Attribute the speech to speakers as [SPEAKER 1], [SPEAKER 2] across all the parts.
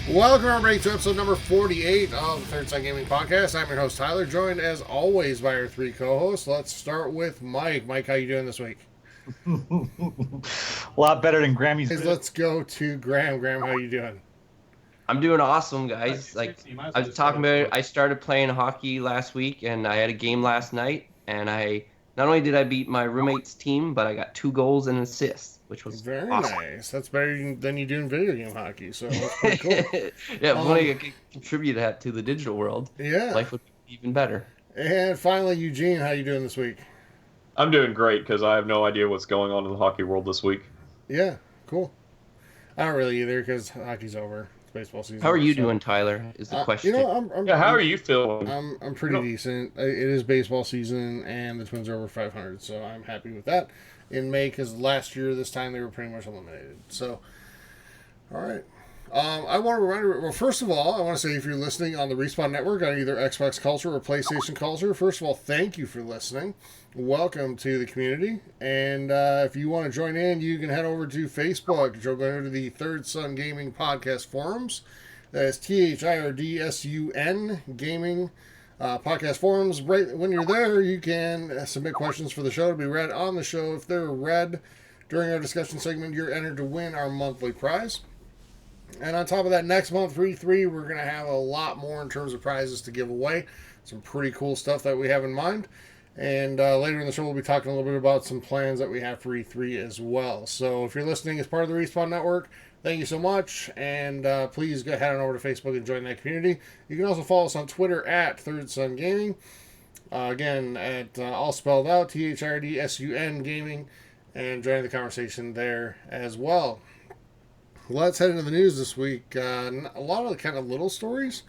[SPEAKER 1] Welcome everybody to episode number 48 of the Third Side Gaming Podcast. I'm your host Tyler, joined as always by our three co-hosts. Let's start with Mike. Mike, how you doing this week?
[SPEAKER 2] A lot better than Grammy's.
[SPEAKER 1] Let's go to Graham. Graham, how you doing?
[SPEAKER 3] I'm doing awesome, guys. Like I was talking about it, I started playing hockey last week, and I had a game last night, and I not only did I beat my roommate's team, but I got 2 goals and an assist, which was
[SPEAKER 1] very
[SPEAKER 3] awesome.
[SPEAKER 1] nice. That's better than you do in video game hockey, so that's pretty cool.
[SPEAKER 3] Yeah, if only I could contribute that to the digital world,
[SPEAKER 1] Yeah.
[SPEAKER 3] life would be even better.
[SPEAKER 1] And finally, Eugene, how you doing this week?
[SPEAKER 4] I'm doing great because I have no idea what's going on in the hockey world this week.
[SPEAKER 1] Yeah, cool. I don't really either because hockey's over. It's baseball season.
[SPEAKER 3] How are you doing, Tyler? Is the question.
[SPEAKER 4] How are you feeling?
[SPEAKER 1] I'm pretty decent. It is baseball season, and the Twins are over 500, so I'm happy with that. In May, because last year this time they were pretty much eliminated. So, all right. I want to remind you. Well, first of all, I want to say if you're listening on the Respawn Network on either Xbox Culture or PlayStation Culture, first of all, thank you for listening. Welcome to the community. And if you want to join in, you can head over to Facebook. Go to the Third Sun Gaming Podcast forums. That's THIRDSUN Gaming Podcast forums. Right when you're there, you can submit questions for the show to be read on the show. If they're read during our discussion segment, you're entered to win our monthly prize. And on top of that, next month for E3, we're going to have a lot more in terms of prizes to give away. Some pretty cool stuff that we have in mind. And later in the show, we'll be talking a little bit about some plans that we have for E3 as well. So if you're listening as part of the Respawn Network, thank you so much. And please go ahead on over to Facebook and join that community. You can also follow us on Twitter at Third Sun Gaming. Again, at all spelled out, THIRDSUN Gaming. And join the conversation there as well. Let's head into the news this week. A lot of the kind of little stories,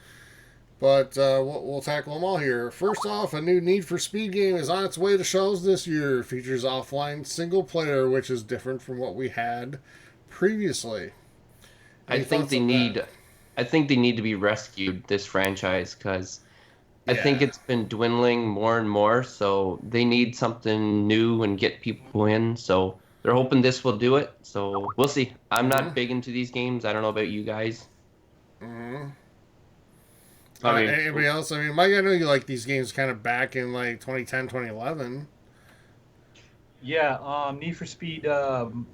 [SPEAKER 1] but we'll tackle them all here. First off, a new Need for Speed game is on its way to shelves this year. It features offline single player, which is different from what we had previously.
[SPEAKER 3] I think they need to be rescued, this franchise, because I think it's been dwindling more and more. So they need something new and get people in. So they're hoping this will do it, so we'll see. I'm not big into these games. I don't know about you guys.
[SPEAKER 1] Anybody else? I mean, Mike, I know you like these games kind of back in like 2010, 2011.
[SPEAKER 2] Yeah, Need for Speed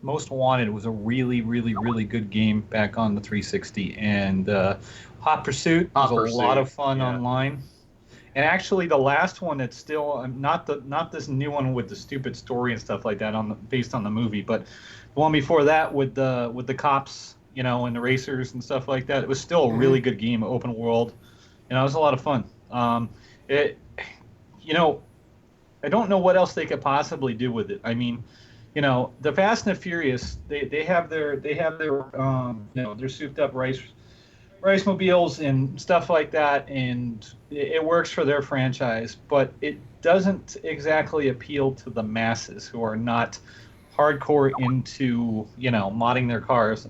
[SPEAKER 2] Most Wanted was a really, really, really good game back on the 360, and Hot Pursuit was a lot of fun online. And actually, the last one that's still not this new one with the stupid story and stuff like that based on the movie, but the one before that with the cops, and the racers and stuff like that. It was still a really good game, open world, and it was a lot of fun. I don't know what else they could possibly do with it. I mean, the Fast and the Furious, they have their their souped up race mobiles and stuff like that, and it works for their franchise, but it doesn't exactly appeal to the masses who are not hardcore into modding their cars,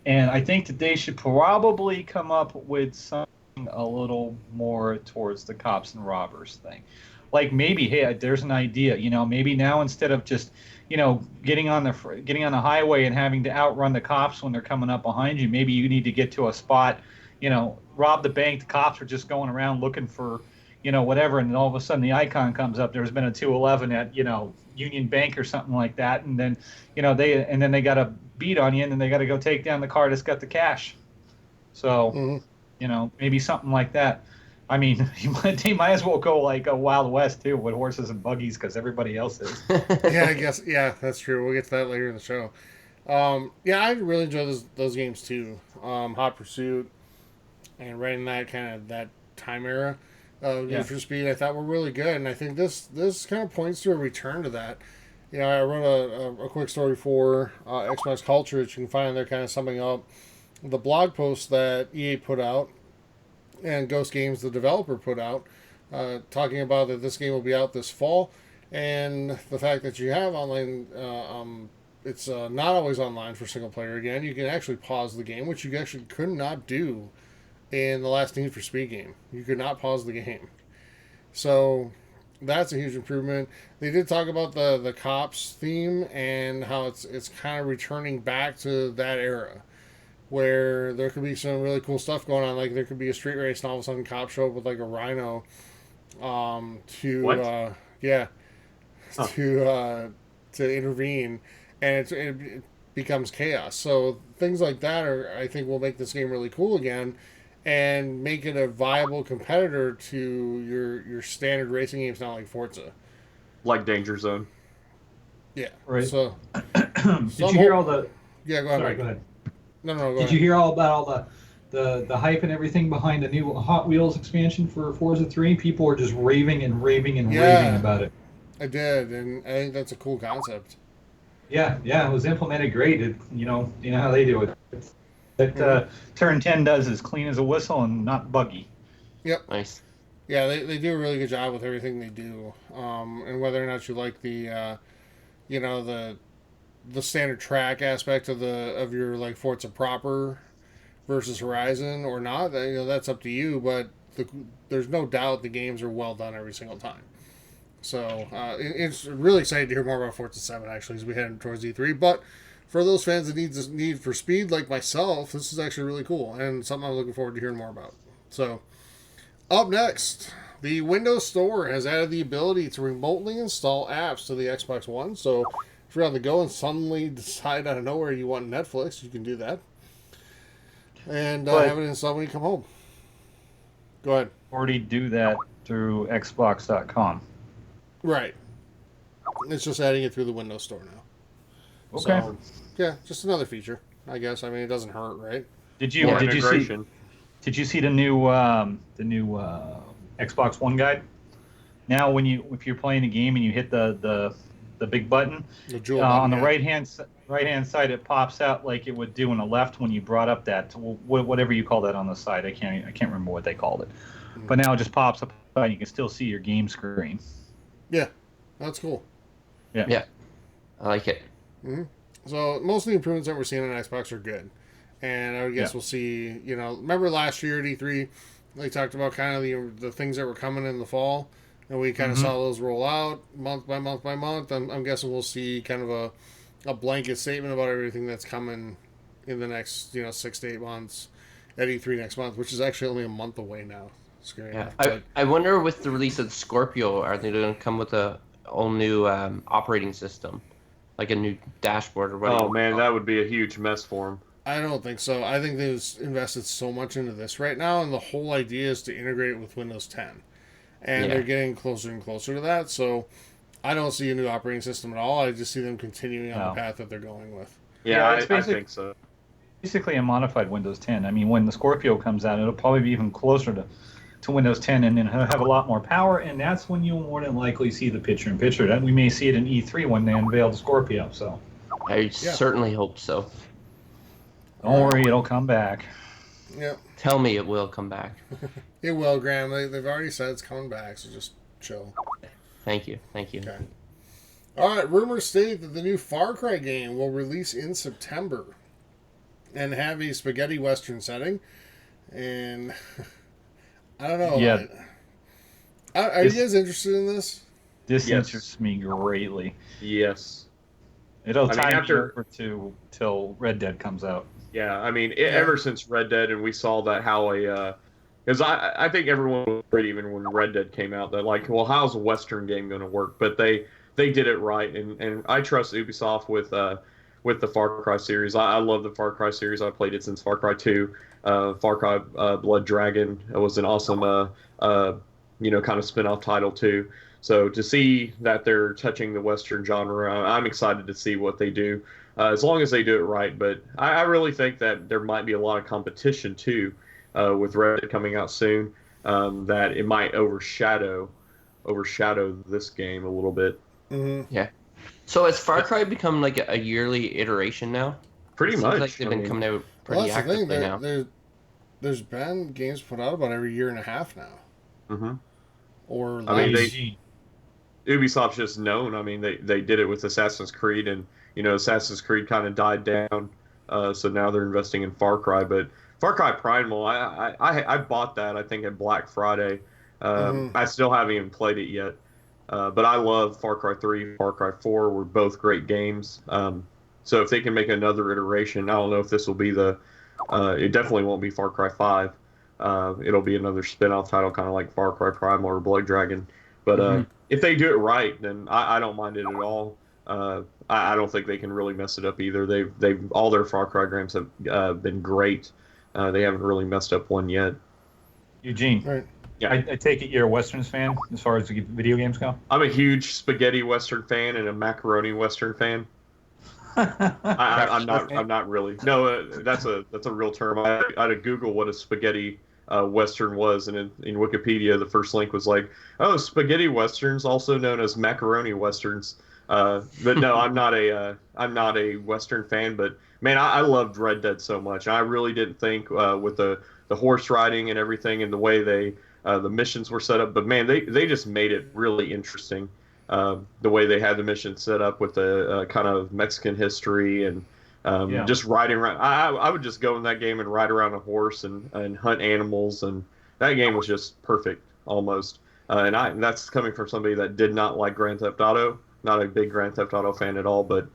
[SPEAKER 2] and I think that they should probably come up with something a little more towards the cops and robbers thing. Like maybe, hey, there's an idea, maybe now instead of just getting on the highway and having to outrun the cops when they're coming up behind you, maybe you need to get to a spot, rob the bank. The cops are just going around looking for, whatever, and then all of a sudden the icon comes up. There's been a 211 at, Union Bank or something like that, and then, they got a beat on you, and then they got to go take down the car that's got the cash. So, maybe something like that. I mean, they might as well go like a Wild West too, with horses and buggies, because everybody else is.
[SPEAKER 1] Yeah, I guess. Yeah, that's true. We'll get to that later in the show. I really enjoy those games too. Hot Pursuit and right in that time era of Need for Speed, I thought were really good, and I think this kind of points to a return to that. I wrote a quick story for Xbox Culture that you can find there, kind of summing up the blog post that EA put out and Ghost Games, the developer, put out, talking about that this game will be out this fall, and the fact that you have online, it's not always online for single player. Again, you can actually pause the game, which you actually could not do in the last Need for Speed game. You could not pause the game. So that's a huge improvement. They did talk about the cops theme and how it's kind of returning back to that era. where there could be some really cool stuff going on. Like there could be a street race, and all of a sudden, cops show up with like a rhino, to
[SPEAKER 4] What?
[SPEAKER 1] yeah,
[SPEAKER 4] Huh.
[SPEAKER 1] to intervene, and it becomes chaos. So things like that are, I think, will make this game really cool again, and make it a viable competitor to your standard racing games, not like Forza.
[SPEAKER 4] Like Danger Zone.
[SPEAKER 1] Yeah.
[SPEAKER 2] Right.
[SPEAKER 1] So
[SPEAKER 2] Did you hear all the?
[SPEAKER 1] yeah, go ahead.
[SPEAKER 2] Sorry,
[SPEAKER 1] Mike.
[SPEAKER 2] go ahead.
[SPEAKER 1] No, go
[SPEAKER 2] Did
[SPEAKER 1] ahead.
[SPEAKER 2] you hear all about all the hype and everything behind the new Hot Wheels expansion for Forza 3? People are just raving and raving and
[SPEAKER 1] Yeah.
[SPEAKER 2] raving about it.
[SPEAKER 1] I did, and I think that's a cool concept.
[SPEAKER 2] Yeah, it was implemented great. You know how they do it. Turn 10 does is clean as a whistle and not buggy.
[SPEAKER 3] Nice.
[SPEAKER 1] Yeah, they do a really good job with everything they do, and whether or not you like the, the standard track aspect of your like Forza proper versus Horizon or not, that's up to you. But there's no doubt the games are well done every single time. So it's really exciting to hear more about Forza 7 actually as we head towards E3. But for those fans that need for speed like myself, this is actually really cool and something I'm looking forward to hearing more about. So. Up next, the Windows Store has added the ability to remotely install apps to the Xbox One. So if you're on the go and suddenly decide out of nowhere you want Netflix, you can do that. And have it installed when you come home. Go ahead.
[SPEAKER 2] Already do that through Xbox.com.
[SPEAKER 1] Right. It's just adding it through the Windows Store now.
[SPEAKER 2] Okay.
[SPEAKER 1] So, yeah, just another feature, I guess. I mean, it doesn't hurt, right?
[SPEAKER 2] Did you
[SPEAKER 4] More
[SPEAKER 2] did you see
[SPEAKER 4] integration.
[SPEAKER 2] Did you see the new Xbox One guide? Now, if you're playing a game and you hit the big button
[SPEAKER 1] The jewel
[SPEAKER 2] on the
[SPEAKER 1] button,
[SPEAKER 2] right hand side, it pops out like it would do on the left when you brought up that whatever you call that on the side. I can't remember what they called it, but now it just pops up and you can still see your game screen.
[SPEAKER 1] Yeah, that's cool.
[SPEAKER 3] I like it.
[SPEAKER 1] So most of the improvements that we're seeing on Xbox are good. And I would guess we'll see, remember last year at E3, they talked about kind of the things that were coming in the fall, and we kind of saw those roll out month by month by month. I'm guessing we'll see kind of a blanket statement about everything that's coming in the next, 6 to 8 months at E3 next month, which is actually only a month away now. Scary
[SPEAKER 3] Yeah.
[SPEAKER 1] enough, but
[SPEAKER 3] I wonder with the release of Scorpio, are they going to come with a all new operating system, like a new dashboard or whatever?
[SPEAKER 4] Oh man, that would be a huge mess for him.
[SPEAKER 1] I don't think so. I think they've invested so much into this right now, and the whole idea is to integrate it with Windows 10. And they're getting closer and closer to that, so I don't see a new operating system at all. I just see them continuing on the path that they're going with.
[SPEAKER 4] Yeah,
[SPEAKER 2] it's
[SPEAKER 4] I think so.
[SPEAKER 2] Basically a modified Windows 10. I mean, when the Scorpio comes out, it'll probably be even closer to Windows 10, and then have a lot more power, and that's when you'll more than likely see the picture-in-picture. That we may see it in E3 when they unveil the Scorpio. So
[SPEAKER 3] I certainly hope so.
[SPEAKER 2] don't worry, it'll come back.
[SPEAKER 1] Yep.
[SPEAKER 3] Tell me it will come back.
[SPEAKER 1] It will, Graham. They've already said it's coming back, so just chill.
[SPEAKER 3] Thank you.
[SPEAKER 1] Okay. All right, rumors state that the new Far Cry game will release in September and have a spaghetti western setting. And I don't know.
[SPEAKER 2] Yeah.
[SPEAKER 1] Are you guys interested in this?
[SPEAKER 2] This
[SPEAKER 4] Yes.
[SPEAKER 2] interests me greatly.
[SPEAKER 4] Yes.
[SPEAKER 2] It'll
[SPEAKER 4] I mean,
[SPEAKER 2] time
[SPEAKER 4] after-
[SPEAKER 2] over till Red Dead comes out.
[SPEAKER 4] Yeah, I mean, ever since Red Dead, and we saw that how because I think everyone was afraid even when Red Dead came out that like, well, how's a Western game going to work? But they did it right, and I trust Ubisoft with the Far Cry series. I love the Far Cry series. I played it since Far Cry 2. Far Cry Blood Dragon was an awesome kind of spin-off title too. So to see that they're touching the Western genre, I'm excited to see what they do. As long as they do it right. But I really think that there might be a lot of competition too with Red Dead coming out soon. That it might overshadow this game a little bit.
[SPEAKER 1] Mm-hmm.
[SPEAKER 3] Yeah. So has Far Cry become like a yearly iteration now?
[SPEAKER 4] Pretty
[SPEAKER 3] Seems
[SPEAKER 4] much.
[SPEAKER 3] like they've
[SPEAKER 4] I
[SPEAKER 3] been
[SPEAKER 4] mean,
[SPEAKER 3] coming out
[SPEAKER 1] Well,
[SPEAKER 3] pretty
[SPEAKER 1] that's the thing.
[SPEAKER 3] actively now.
[SPEAKER 1] There's been games put out about every year and a half now.
[SPEAKER 4] mhm.
[SPEAKER 1] Or
[SPEAKER 4] I mean,
[SPEAKER 1] less.
[SPEAKER 4] Ubisoft's just known. I mean, they did it with Assassin's Creed, and Assassin's Creed kind of died down. So now they're investing in Far Cry. But Far Cry Primal, I bought that I think at Black Friday. I still haven't even played it yet. But I love Far Cry 3, Far Cry 4 were both great games. So if they can make another iteration, I don't know if this will be the It definitely won't be Far Cry 5. It'll be another spin-off title, kind of like Far Cry Primal or Blood Dragon. But if they do it right, then I don't mind it at all. I don't think they can really mess it up either. They've all their Far Cry games have been great. They haven't really messed up one yet.
[SPEAKER 2] Eugene,
[SPEAKER 1] Right.
[SPEAKER 4] Yeah.
[SPEAKER 2] I take it you're a Westerns fan as far as the video games go?
[SPEAKER 4] I'm a huge spaghetti Western fan and a macaroni Western fan. I'm not really. No, that's a real term. I had to Google what a spaghetti Western was, and in Wikipedia, the first link was like, "Oh, spaghetti Westerns, also known as macaroni Westerns." But no, I'm not a Western fan. But man, I loved Red Dead so much. I really didn't think with the horse riding and everything and the way the missions were set up. But man, they just made it really interesting. The way they had the mission set up with the kind of Mexican history and just riding around. I would just go in that game and ride around a horse and hunt animals, and that game was just perfect almost. And that's coming from somebody that did not like Grand Theft Auto, not a big Grand Theft Auto fan at all, but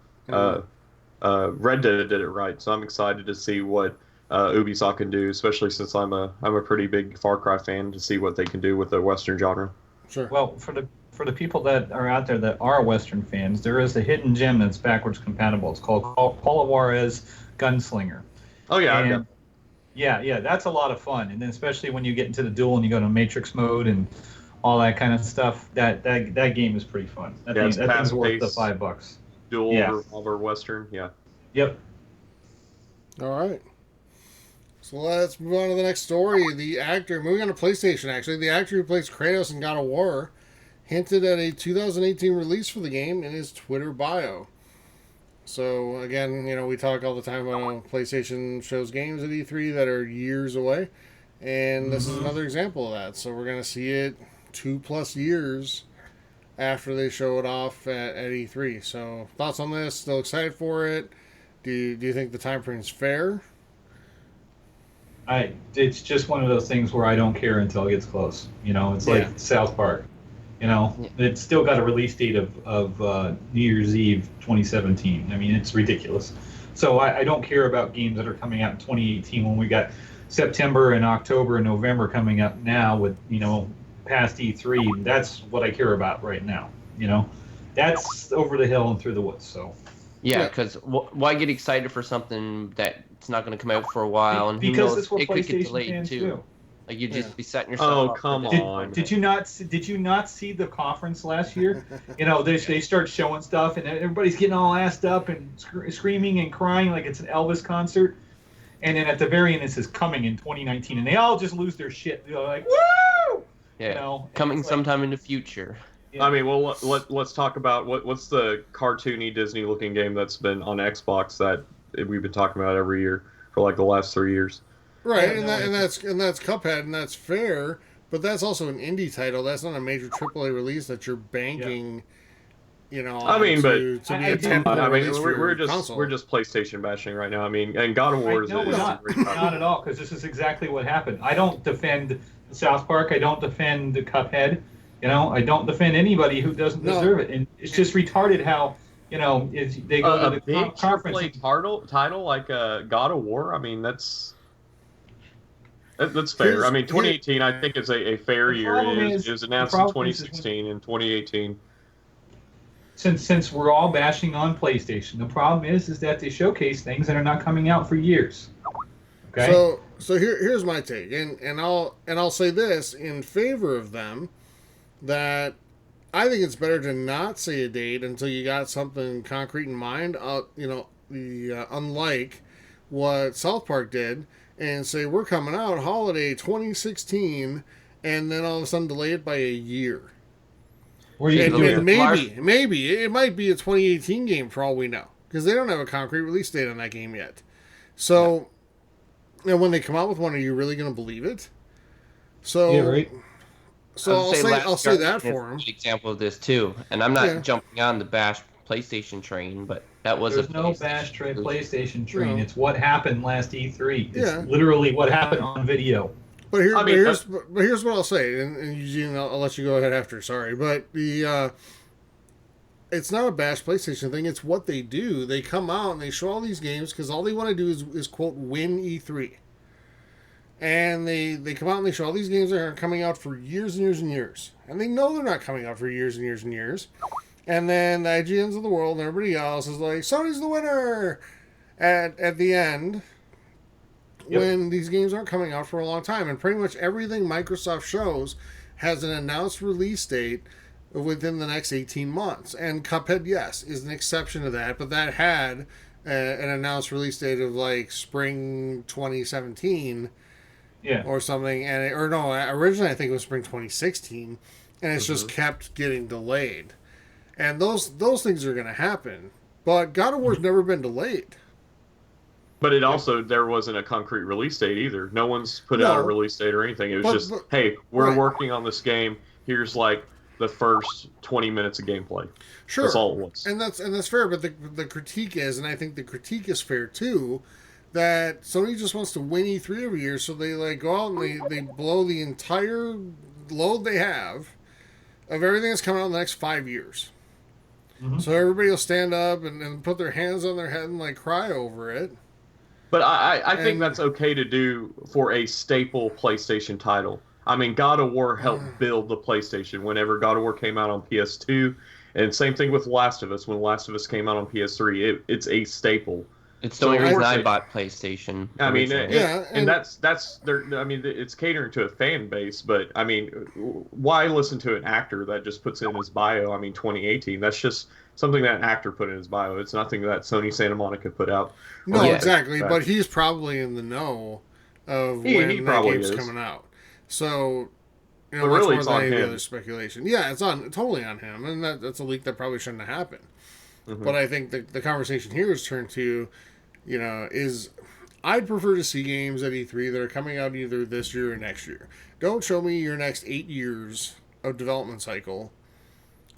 [SPEAKER 4] Red Dead did it right. So I'm excited to see what Ubisoft can do, especially since I'm a pretty big Far Cry fan, to see what they can do with the Western genre.
[SPEAKER 1] Sure.
[SPEAKER 2] Well, for the people that are out there that are Western fans, there is a hidden gem that's backwards compatible. It's called Paul Juarez Gunslinger.
[SPEAKER 4] Oh yeah,
[SPEAKER 2] And, yeah, that's a lot of fun. And then especially when you get into the duel and you go to Matrix mode and all that kind of stuff, that game is pretty fun. That thing's worth the $5.
[SPEAKER 4] Dual
[SPEAKER 2] Yeah.
[SPEAKER 4] revolver Western, yeah.
[SPEAKER 2] Yep.
[SPEAKER 1] All right. So let's move on to the next story. Moving on to PlayStation, actually, the actor who plays Kratos in God of War hinted at a 2018 release for the game in his Twitter bio. So, again, we talk all the time about how PlayStation shows games at E3 that are years away, and this is another example of that. So we're going to see it 2+ years after they show it off at E3. So, thoughts on this? Still excited for it? Do you think the time frame is fair?
[SPEAKER 2] It's just one of those things where I don't care until it gets close. It's like South Park. It's still got a release date of New Year's Eve 2017. I mean, it's ridiculous. So I don't care about games that are coming out in 2018 when we got September and October and November coming up now with, past E3. That's what I care about right now. That's over the hill and through the woods. So.
[SPEAKER 3] Yeah, because why get excited for something that's not going to come out for a while, and
[SPEAKER 2] because
[SPEAKER 3] who knows,
[SPEAKER 2] that's what
[SPEAKER 3] it could get
[SPEAKER 2] PlayStation
[SPEAKER 3] delayed
[SPEAKER 2] fans
[SPEAKER 3] too.
[SPEAKER 2] do.
[SPEAKER 3] Like you just be setting yourself up.
[SPEAKER 4] Come
[SPEAKER 3] for
[SPEAKER 4] on.
[SPEAKER 2] Did you not see the conference last year? They start showing stuff and everybody's getting all assed up and screaming and crying like it's an Elvis concert. And then at the very end it says coming in 2019, and they all just lose their shit. They're like, woo!
[SPEAKER 3] Yeah, coming sometime in the future.
[SPEAKER 4] Yeah. I mean, well, let's talk about what's the cartoony Disney-looking game that's been on Xbox that we've been talking about every year for like the last 3 years.
[SPEAKER 1] Right, and that's Cuphead, and that's fair, but that's also an indie title. That's not a major AAA release that you're banking.
[SPEAKER 4] I mean,
[SPEAKER 1] to be a temporary release for
[SPEAKER 4] we're
[SPEAKER 1] your console.
[SPEAKER 4] we're just PlayStation bashing right now. I mean, and God of War is
[SPEAKER 2] no, we're not at all, because this is exactly what happened. I don't defend South Park. I don't defend Cuphead. I don't defend anybody who doesn't deserve it, and it's just retarded how they go to the
[SPEAKER 4] big
[SPEAKER 2] conference.
[SPEAKER 4] title like God of War. I mean, that's fair. I mean, 2018, I think, is a fair year. It was announced in 2016 and 2018.
[SPEAKER 2] Since we're all bashing on PlayStation, the problem is that they showcase things that are not coming out for years. Okay.
[SPEAKER 1] So here's my take, and I'll say this in favor of them, that I think it's better to not say a date until you got something concrete in mind. Unlike what South Park did, and say we're coming out holiday 2016, and then all of a sudden delay it by a year. And maybe it might be a 2018 game for all we know, because they don't have a concrete release date on that game yet. So, and when they come out with one, are you really going to believe it? So,
[SPEAKER 2] yeah, right.
[SPEAKER 1] So I'll say that for him.
[SPEAKER 3] An example of this too, and I'm not jumping on the bash PlayStation train, but that was
[SPEAKER 2] There's no bash PlayStation train.
[SPEAKER 1] No.
[SPEAKER 2] It's what happened last E3. It's literally what happened on video.
[SPEAKER 1] But here's what I'll say, and Eugene, I'll let you go ahead after. Sorry, but it's not a bash PlayStation thing. It's what they do. They come out and they show all these games because all they want to do is quote win E3. And they come out and they show all these games that are coming out for years and years and years, and they know they're not coming out for years and years and years. And then the IGNs of the world and everybody else is like, Sony's the winner at the end.
[SPEAKER 2] Yep.
[SPEAKER 1] When these games aren't coming out for a long time, and pretty much everything Microsoft shows has an announced release date within the next 18 months. And Cuphead, yes, is an exception to that, but that had an announced release date of like spring 2017 or something. And originally I think it was spring 2016, and it's just kept getting delayed. And those things are going to happen. But God of War's never been delayed.
[SPEAKER 4] But it also, there wasn't a concrete release date either. No one's put out a release date or anything. It was hey, we're working on this game. Here's like the first 20 minutes of gameplay.
[SPEAKER 1] Sure.
[SPEAKER 4] That's all it was.
[SPEAKER 1] And that's fair, but the critique is, and I think the critique is fair too, that Sony just wants to win E3 every year, so they like go out and they blow the entire load they have of everything that's coming out in the next 5 years. So everybody will stand up and put their hands on their head and like cry over it.
[SPEAKER 4] But I think that's okay to do for a staple PlayStation title. I mean, God of War helped build the PlayStation whenever God of War came out on PS2. And same thing with Last of Us. When Last of Us came out on PS3, it's a staple.
[SPEAKER 3] It's the only reason I bought PlayStation.
[SPEAKER 4] I mean,
[SPEAKER 1] and
[SPEAKER 4] that's their. I mean, it's catering to a fan base, but I mean, why listen to an actor that just puts it in his bio? I mean, 2018. That's just something that an actor put in his bio. It's nothing that Sony Santa Monica put out.
[SPEAKER 1] No, exactly. But he's probably in the know of when that game's coming out. So, you know,
[SPEAKER 4] really,
[SPEAKER 1] much
[SPEAKER 4] it's
[SPEAKER 1] more
[SPEAKER 4] on
[SPEAKER 1] than any
[SPEAKER 4] him.
[SPEAKER 1] other speculation. Yeah, it's totally on him, and that's a leak that probably shouldn't have happened. But I think the conversation here is turned to, you know, I'd prefer to see games at E3 that are coming out either this year or next year. Don't show me your next 8 years of development cycle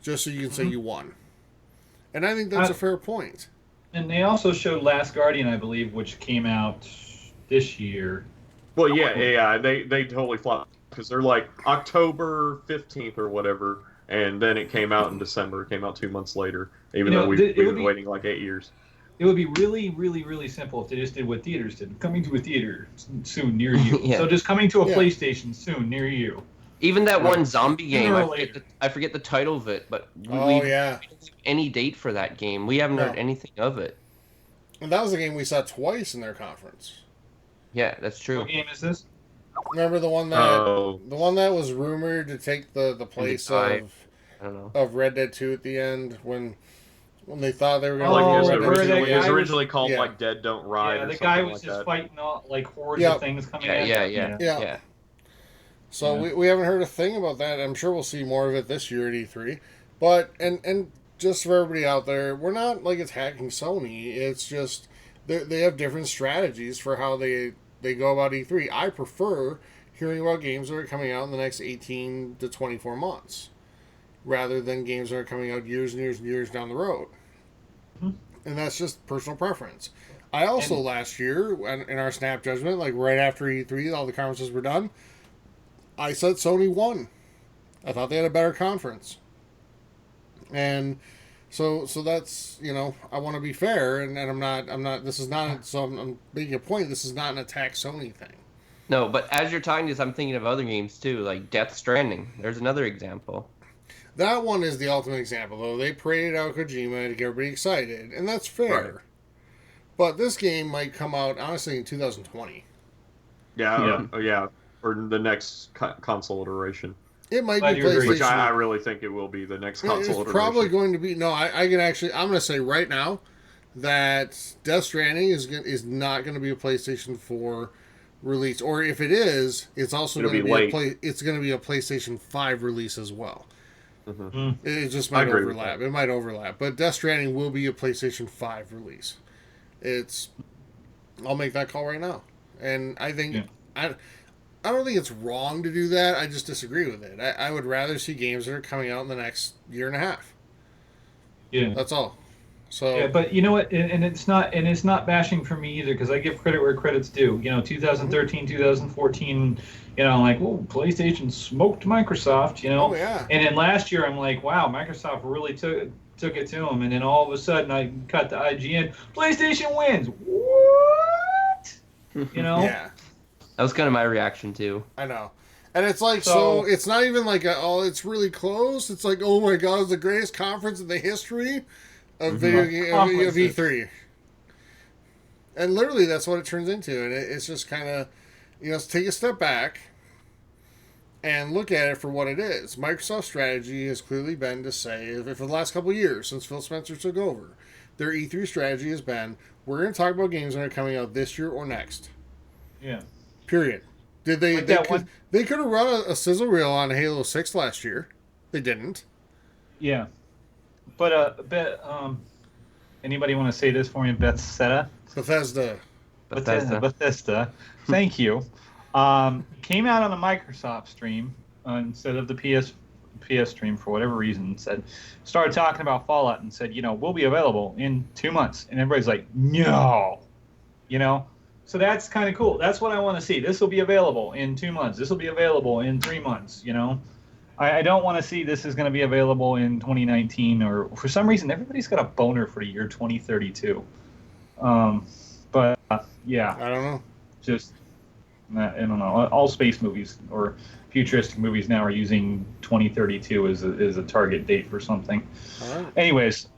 [SPEAKER 1] just so you can say you won. And I think that's a fair point.
[SPEAKER 2] And they also showed Last Guardian, I believe, which came out this year.
[SPEAKER 4] Well, yeah, they totally flopped because they're like October 15th or whatever, and then it came out in December. It came out 2 months later, even though we've been waiting like 8 years.
[SPEAKER 2] It would be really, really, really simple if they just did what theaters did. Coming to a theater soon near you. So just coming to a PlayStation soon near you.
[SPEAKER 3] Even that one zombie game, I forget the title of it, but we don't have any date for that game. We haven't heard anything of it.
[SPEAKER 1] And that was a game we saw twice in their conference.
[SPEAKER 3] Yeah, that's true.
[SPEAKER 2] What game is this?
[SPEAKER 1] Remember the one that was rumored to take the place of Red Dead 2 at the end when they thought they were going to
[SPEAKER 4] it was originally called like Dead Don't Ride.
[SPEAKER 2] Yeah, the guy was just fighting all like hordes of things coming at him.
[SPEAKER 1] Yeah. So we haven't heard a thing about that. I'm sure we'll see more of it this year at E3. But and just for everybody out there, we're not like attacking Sony. It's just they have different strategies for how they go about E3. I prefer hearing about games that are coming out in the next 18 to 24 months rather than games that are coming out years and years and years down the road. And that's just personal preference. I also last year, in our snap judgment, like right after E3, all the conferences were done, I said Sony won. I thought they had a better conference. And so that's, you know, I want to be fair, and I'm not, this is not, so I'm making a point, this is not an attack Sony thing.
[SPEAKER 3] No, but as you're talking this, I'm thinking of other games too, like Death Stranding. There's another example.
[SPEAKER 1] That one is the ultimate example, though. They paraded out Kojima to get everybody excited, and that's fair. Right. But this game might come out, honestly, in 2020.
[SPEAKER 4] Yeah, or the next console iteration.
[SPEAKER 1] It might be PlayStation.
[SPEAKER 4] Which I really think it will be the next console iteration.
[SPEAKER 1] It's probably going to be... No, I can actually... I'm going to say right now that Death Stranding is not going to be a PlayStation 4 release. Or if it is, it's also going to be it's going to be a PlayStation 5 release as well. It just might overlap. It might overlap. But Death Stranding will be a PlayStation 5 release. I'll make that call right now. And I think... I don't think it's wrong to do that. I just disagree with it. I would rather see games that are coming out in the next year and a half.
[SPEAKER 2] Yeah,
[SPEAKER 1] that's all. So
[SPEAKER 2] yeah, but you know what? And it's not bashing for me either, because I give credit where credit's due. You know, 2013, 2014. You know, like, oh, PlayStation smoked Microsoft. You know,
[SPEAKER 1] and
[SPEAKER 2] then last year I'm like, wow, Microsoft really took took it to him, and then all of a sudden I cut the IGN. PlayStation wins. What? You know?
[SPEAKER 1] Yeah,
[SPEAKER 3] That was kind of my reaction too.
[SPEAKER 1] I know. And it's like, so it's not even like, it's really close. It's like, oh my God, it's the greatest conference in the history of video game, of E3. And literally, that's what it turns into. And it's just kind of, take a step back and look at it for what it is. Microsoft's strategy has clearly been to say, for the last couple of years, since Phil Spencer took over, their E3 strategy has been, we're going to talk about games that are coming out this year or next.
[SPEAKER 2] Yeah.
[SPEAKER 1] Period. Did they?
[SPEAKER 2] Like
[SPEAKER 1] they could have run a sizzle reel on Halo 6 last year. They didn't.
[SPEAKER 2] Yeah. But anybody want to say this for me? Bethesda. Thank you. Came out on the Microsoft stream instead of the PS stream for whatever reason. Started talking about Fallout and said, we'll be available in 2 months, and everybody's like, no, So that's kind of cool. That's what I want to see. This will be available in 2 months. This will be available in 3 months. I don't want to see this is going to be available in 2019, or for some reason everybody's got a boner for the year 2032. Yeah,
[SPEAKER 1] I don't know.
[SPEAKER 2] Just I don't know. All space movies or futuristic movies now are using 2032 as a target date for something.
[SPEAKER 1] All right.
[SPEAKER 2] Anyways,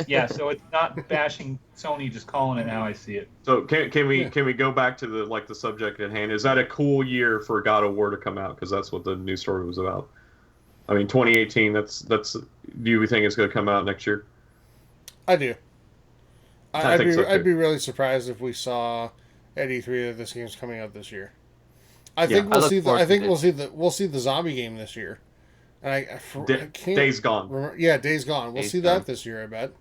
[SPEAKER 2] yeah. So it's not bashing Sony, just calling it how I see it.
[SPEAKER 4] So can we go back to the subject at hand? Is that a cool year for God of War to come out? Because that's what the news story was about. I mean, 2018. That's. Do you think it's going to come out next year?
[SPEAKER 1] I do.
[SPEAKER 4] I think so too.
[SPEAKER 1] I'd be really surprised if we saw at E3 that this game's coming out this year. I think we'll see the zombie game this year. And I can't.
[SPEAKER 4] Days Gone.
[SPEAKER 1] Remember, yeah, Days Gone. We'll see that this year. I bet.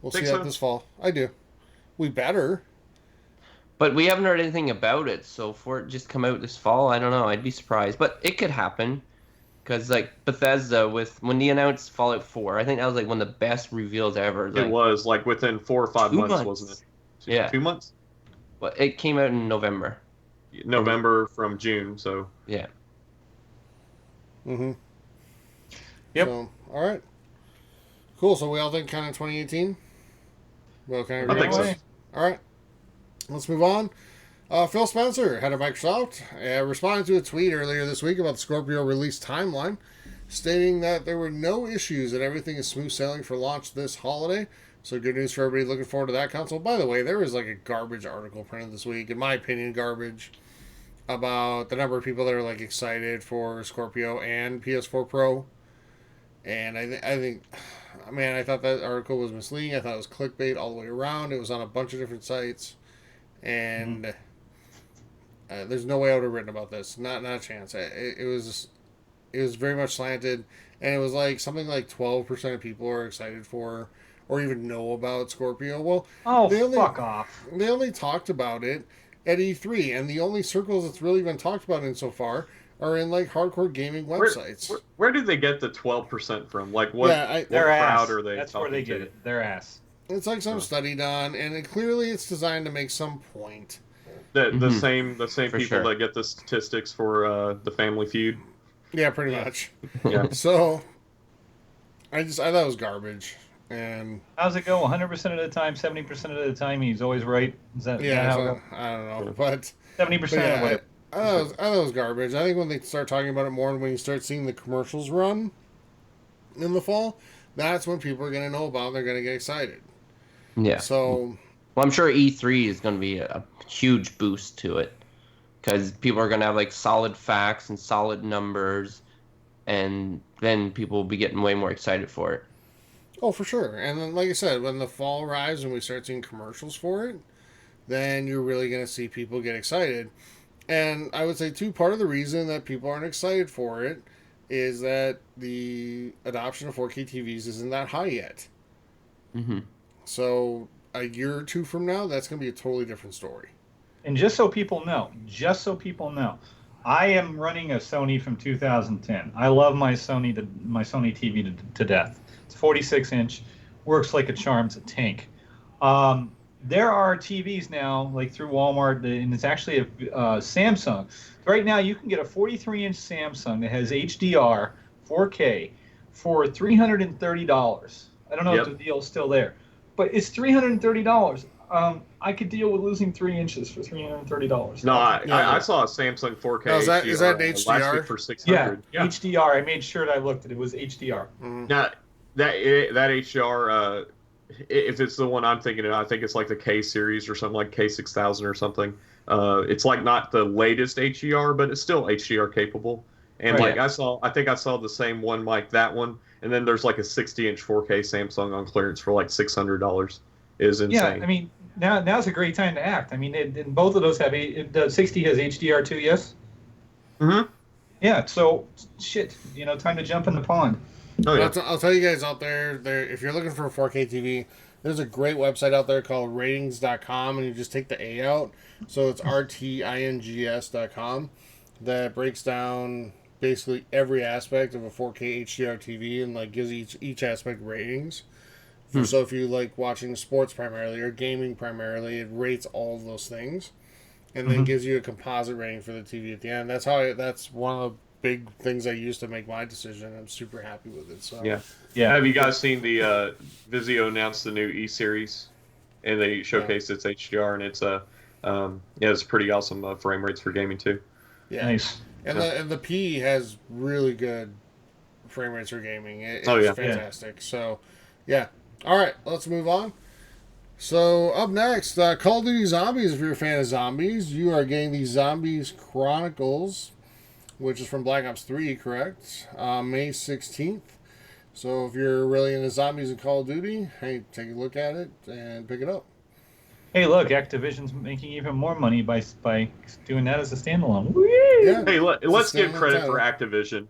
[SPEAKER 1] We'll see that this fall. I do. We better.
[SPEAKER 3] But we haven't heard anything about it, so for it just come out this fall, I don't know. I'd be surprised, but it could happen. Because Bethesda, when they announced Fallout 4, I think that was one of the best reveals ever.
[SPEAKER 4] It was within 4 or 5 months, wasn't it?
[SPEAKER 3] Yeah,
[SPEAKER 4] 2 months.
[SPEAKER 3] Well, it came out in November.
[SPEAKER 4] November from June, so
[SPEAKER 3] yeah.
[SPEAKER 1] Mm-hmm.
[SPEAKER 2] Yep.
[SPEAKER 1] So, all right. Cool. So we all think kind of 2018. Well, kind of.
[SPEAKER 4] I think so.
[SPEAKER 1] All right. Let's move on. Phil Spencer, head of Microsoft, responded to a tweet earlier this week about the Scorpio release timeline, stating that there were no issues and everything is smooth sailing for launch this holiday. So good news for everybody looking forward to that console. By the way, there was a garbage article printed this week, in my opinion, garbage, about the number of people that are excited for Scorpio and PS4 Pro. And I think, man, I thought that article was misleading. I thought it was clickbait all the way around. It was on a bunch of different sites, and there's no way I would have written about this. Not a chance. It was very much slanted, and it was something like 12% of people are excited for or even know about Scorpio. Well,
[SPEAKER 2] fuck off.
[SPEAKER 1] They only talked about it at E3, and the only circles it's really been talked about in so far are in hardcore gaming websites.
[SPEAKER 4] Where did they get the 12% from? What
[SPEAKER 2] their
[SPEAKER 4] crowd
[SPEAKER 2] ass.
[SPEAKER 4] are they?
[SPEAKER 2] That's where they get it. Their ass.
[SPEAKER 1] It's some study done, and clearly it's designed to make some point.
[SPEAKER 4] The same
[SPEAKER 3] For
[SPEAKER 4] people
[SPEAKER 3] sure.
[SPEAKER 4] that get the statistics for the Family Feud.
[SPEAKER 1] Yeah, pretty much.
[SPEAKER 4] Yeah.
[SPEAKER 1] So I thought it was garbage. And
[SPEAKER 2] how's it go? 100% of the time, 70% of the time, he's always right. Is that how it goes?
[SPEAKER 1] I don't know, but
[SPEAKER 2] 70% of it.
[SPEAKER 1] I thought it was garbage. I think when they start talking about it more, and when you start seeing the commercials run in the fall, that's when people are going to know about it and they're going to get excited.
[SPEAKER 3] Yeah.
[SPEAKER 1] So,
[SPEAKER 3] well, I'm sure E3 is going to be a huge boost to it, because people are going to have solid facts and solid numbers, and then people will be getting way more excited for it.
[SPEAKER 1] oh, for sure. And then, like I said, when the fall arrives and we start seeing commercials for it, then you're really going to see people get excited. And I would say, too, part of the reason that people aren't excited for it is that the adoption of 4K TVs isn't that high yet.
[SPEAKER 3] Mm-hmm.
[SPEAKER 1] So a year or two from now, that's going to be a totally different story.
[SPEAKER 2] And just so people know, I am running a Sony from 2010. I love my Sony TV to death. It's 46-inch, works like a charm. It's a tank. There are TVs now, through Walmart, and it's actually a Samsung. Right now, you can get a 43-inch Samsung that has HDR 4K for $330. I don't know if the deal's still there, but it's $330. I could deal with losing 3 inches for $330.
[SPEAKER 4] No, I saw a Samsung 4K
[SPEAKER 1] Now, is that an
[SPEAKER 4] last
[SPEAKER 1] HDR?
[SPEAKER 4] week for $600.
[SPEAKER 2] Yeah, HDR. I made sure that I looked at it. It was HDR.
[SPEAKER 4] Now that HDR, if it's the one I'm thinking of, I think it's like the K series or something, like K6000 or something. It's like not the latest HDR, but it's still HDR capable. And
[SPEAKER 2] Right.
[SPEAKER 4] I think I saw the same one like that one, and then there's like a 60-inch 4K Samsung on clearance for like $600. Is insane.
[SPEAKER 2] Yeah, I mean now's a great time to act. I mean, and both of those have the 60 has HDR too. Yes.
[SPEAKER 4] Mm-hmm.
[SPEAKER 2] Yeah. So shit, time to jump in the pond.
[SPEAKER 4] Oh yeah.
[SPEAKER 1] I'll tell you guys out there, if you're looking for a 4K TV, there's a great website out there called ratings.com, and you just take the A out. So it's rtings.com that breaks down basically every aspect of a 4K HDR TV and like gives each aspect ratings. So if you like watching sports primarily or gaming primarily, it rates all of those things, and then gives you a composite rating for the TV at the end. That's one of the big things I use to make my decision. I'm super happy with it. So
[SPEAKER 4] Yeah.
[SPEAKER 2] Yeah.
[SPEAKER 4] Have you guys seen the Vizio announced the new E series, and they showcased its HDR, and it's it's pretty awesome frame rates for gaming too.
[SPEAKER 1] yeah.
[SPEAKER 2] Nice.
[SPEAKER 1] And the P has really good frame rates for gaming. It's fantastic. So, yeah. All right, let's move on. So, up next, Call of Duty Zombies. If you're a fan of zombies, you are getting the Zombies Chronicles, which is from Black Ops 3, correct? May 16th. So, if you're really into zombies and Call of Duty, hey, take a look at it and pick it up.
[SPEAKER 2] Hey, look, Activision's making even more money by doing that as a standalone. Whee!
[SPEAKER 1] Yeah.
[SPEAKER 4] Hey, let's give
[SPEAKER 1] standalone
[SPEAKER 4] credit
[SPEAKER 1] title.
[SPEAKER 4] for Activision.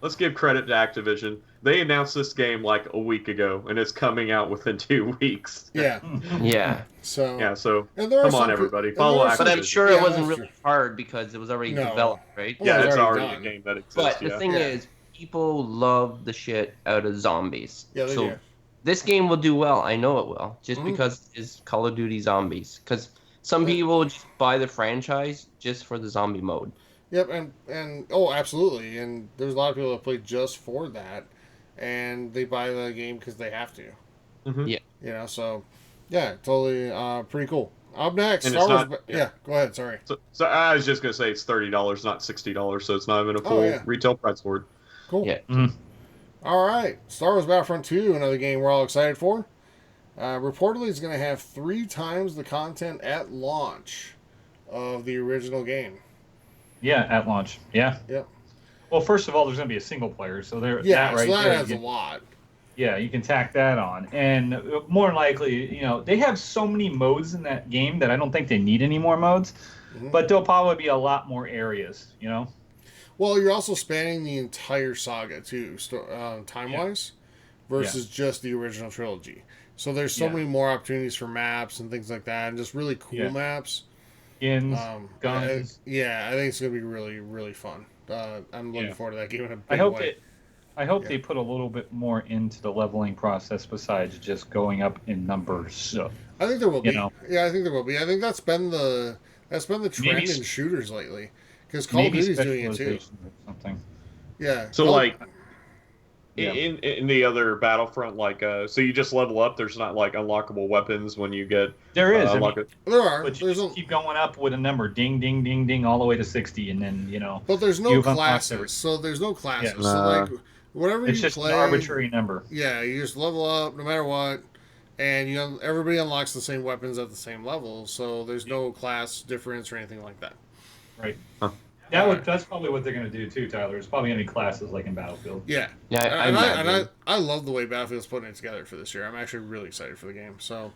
[SPEAKER 4] Let's give credit to Activision. They announced this game like a week ago, and it's coming out within 2 weeks.
[SPEAKER 1] Yeah.
[SPEAKER 3] Yeah.
[SPEAKER 1] So,
[SPEAKER 4] Yeah, so
[SPEAKER 1] and there are
[SPEAKER 4] come on,
[SPEAKER 1] some-
[SPEAKER 4] everybody,
[SPEAKER 1] and
[SPEAKER 4] follow
[SPEAKER 1] there are
[SPEAKER 4] Activision.
[SPEAKER 1] some-
[SPEAKER 3] But I'm sure
[SPEAKER 1] Yeah,
[SPEAKER 3] it wasn't
[SPEAKER 1] that's
[SPEAKER 3] really
[SPEAKER 1] true.
[SPEAKER 3] hard because it was already
[SPEAKER 1] No.
[SPEAKER 3] developed, right?
[SPEAKER 1] Well,
[SPEAKER 4] Yeah,
[SPEAKER 1] it's
[SPEAKER 4] it's
[SPEAKER 1] already
[SPEAKER 4] already
[SPEAKER 1] done.
[SPEAKER 4] a game that exists.
[SPEAKER 3] But the
[SPEAKER 4] yeah.
[SPEAKER 3] thing
[SPEAKER 1] Yeah.
[SPEAKER 3] is, people love the shit out of zombies.
[SPEAKER 1] Yeah, they
[SPEAKER 3] so
[SPEAKER 1] do.
[SPEAKER 3] this game will do well. I know it will, just
[SPEAKER 1] Mhm.
[SPEAKER 3] because it's Call of Duty Zombies. Because some people just buy the franchise just for the zombie mode.
[SPEAKER 1] Yep, and oh, absolutely. And there's a lot of people that play just for that, and they buy the game because they have to.
[SPEAKER 4] Mhm.
[SPEAKER 3] Yeah.
[SPEAKER 1] So, yeah, totally pretty cool. Up next,
[SPEAKER 4] And
[SPEAKER 1] Star
[SPEAKER 4] it's
[SPEAKER 1] Wars.
[SPEAKER 4] not-
[SPEAKER 1] Yeah, go ahead. Sorry.
[SPEAKER 4] So I was just gonna say it's $30, not $60, so it's not even a full
[SPEAKER 1] yeah.
[SPEAKER 4] retail price for it.
[SPEAKER 1] Cool.
[SPEAKER 3] Yeah.
[SPEAKER 1] All right, Star Wars Battlefront 2, another game we're all excited for. Reportedly, it's going to have 3 times the content at launch of the original game.
[SPEAKER 2] Yeah, at launch. Yeah.
[SPEAKER 1] Yep.
[SPEAKER 2] Well, first of all, there's going to be a single player, so
[SPEAKER 1] Yeah,
[SPEAKER 2] that right
[SPEAKER 1] so that
[SPEAKER 2] there,
[SPEAKER 1] adds
[SPEAKER 2] you
[SPEAKER 1] a lot.
[SPEAKER 2] yeah, you can tack that on. And more than likely, they have so many modes in that game that I don't think they need any more modes.
[SPEAKER 1] Mhm.
[SPEAKER 2] But there'll probably be a lot more areas,
[SPEAKER 1] Well, you're also spanning the entire saga too, time-wise, versus just the original trilogy. So there's so
[SPEAKER 2] Yeah.
[SPEAKER 1] many more opportunities for maps and things like that, and just really cool
[SPEAKER 2] Yeah.
[SPEAKER 1] maps.
[SPEAKER 2] Skins, guns.
[SPEAKER 1] I think it's gonna be really, really fun. I'm looking
[SPEAKER 2] Yeah.
[SPEAKER 1] forward to that game in a big
[SPEAKER 2] I hope
[SPEAKER 1] way.
[SPEAKER 2] they they put a little bit more into the leveling process besides just going up in numbers. So,
[SPEAKER 1] I think there will be.
[SPEAKER 2] you know.
[SPEAKER 1] Yeah, I think there will be. I think that's been the trend
[SPEAKER 2] Maybe
[SPEAKER 1] in shooters lately, because Call of
[SPEAKER 2] maybe
[SPEAKER 1] Duty's doing it too.
[SPEAKER 2] specialization or something.
[SPEAKER 1] Yeah.
[SPEAKER 4] So
[SPEAKER 1] Call-
[SPEAKER 4] like
[SPEAKER 2] Yeah.
[SPEAKER 4] in the other Battlefront, like so you just level up. There's not like unlockable weapons when you get
[SPEAKER 2] There is.
[SPEAKER 4] unlock it.
[SPEAKER 1] there are.
[SPEAKER 2] But you
[SPEAKER 1] There's
[SPEAKER 2] just
[SPEAKER 1] a,
[SPEAKER 2] keep going up with a number, ding, ding, ding, ding, all the way to 60, and then
[SPEAKER 1] but there's no
[SPEAKER 2] you've unlocked
[SPEAKER 1] classes.
[SPEAKER 2] everything.
[SPEAKER 1] So there's no classes.
[SPEAKER 2] Yeah.
[SPEAKER 1] So like whatever
[SPEAKER 2] it's
[SPEAKER 1] you
[SPEAKER 2] just
[SPEAKER 1] play,
[SPEAKER 2] an arbitrary number.
[SPEAKER 1] yeah, you just level up no matter what, and everybody unlocks the same weapons at the same level. So there's no class difference or anything like that.
[SPEAKER 2] Right.
[SPEAKER 4] Huh.
[SPEAKER 2] That's probably what they're going to do too, Tyler. It's probably going to be classes like in Battlefield.
[SPEAKER 1] Yeah.
[SPEAKER 3] Yeah, I
[SPEAKER 1] And
[SPEAKER 3] imagine.
[SPEAKER 1] I love the way Battlefield's putting it together for this year. I'm actually really excited for the game. So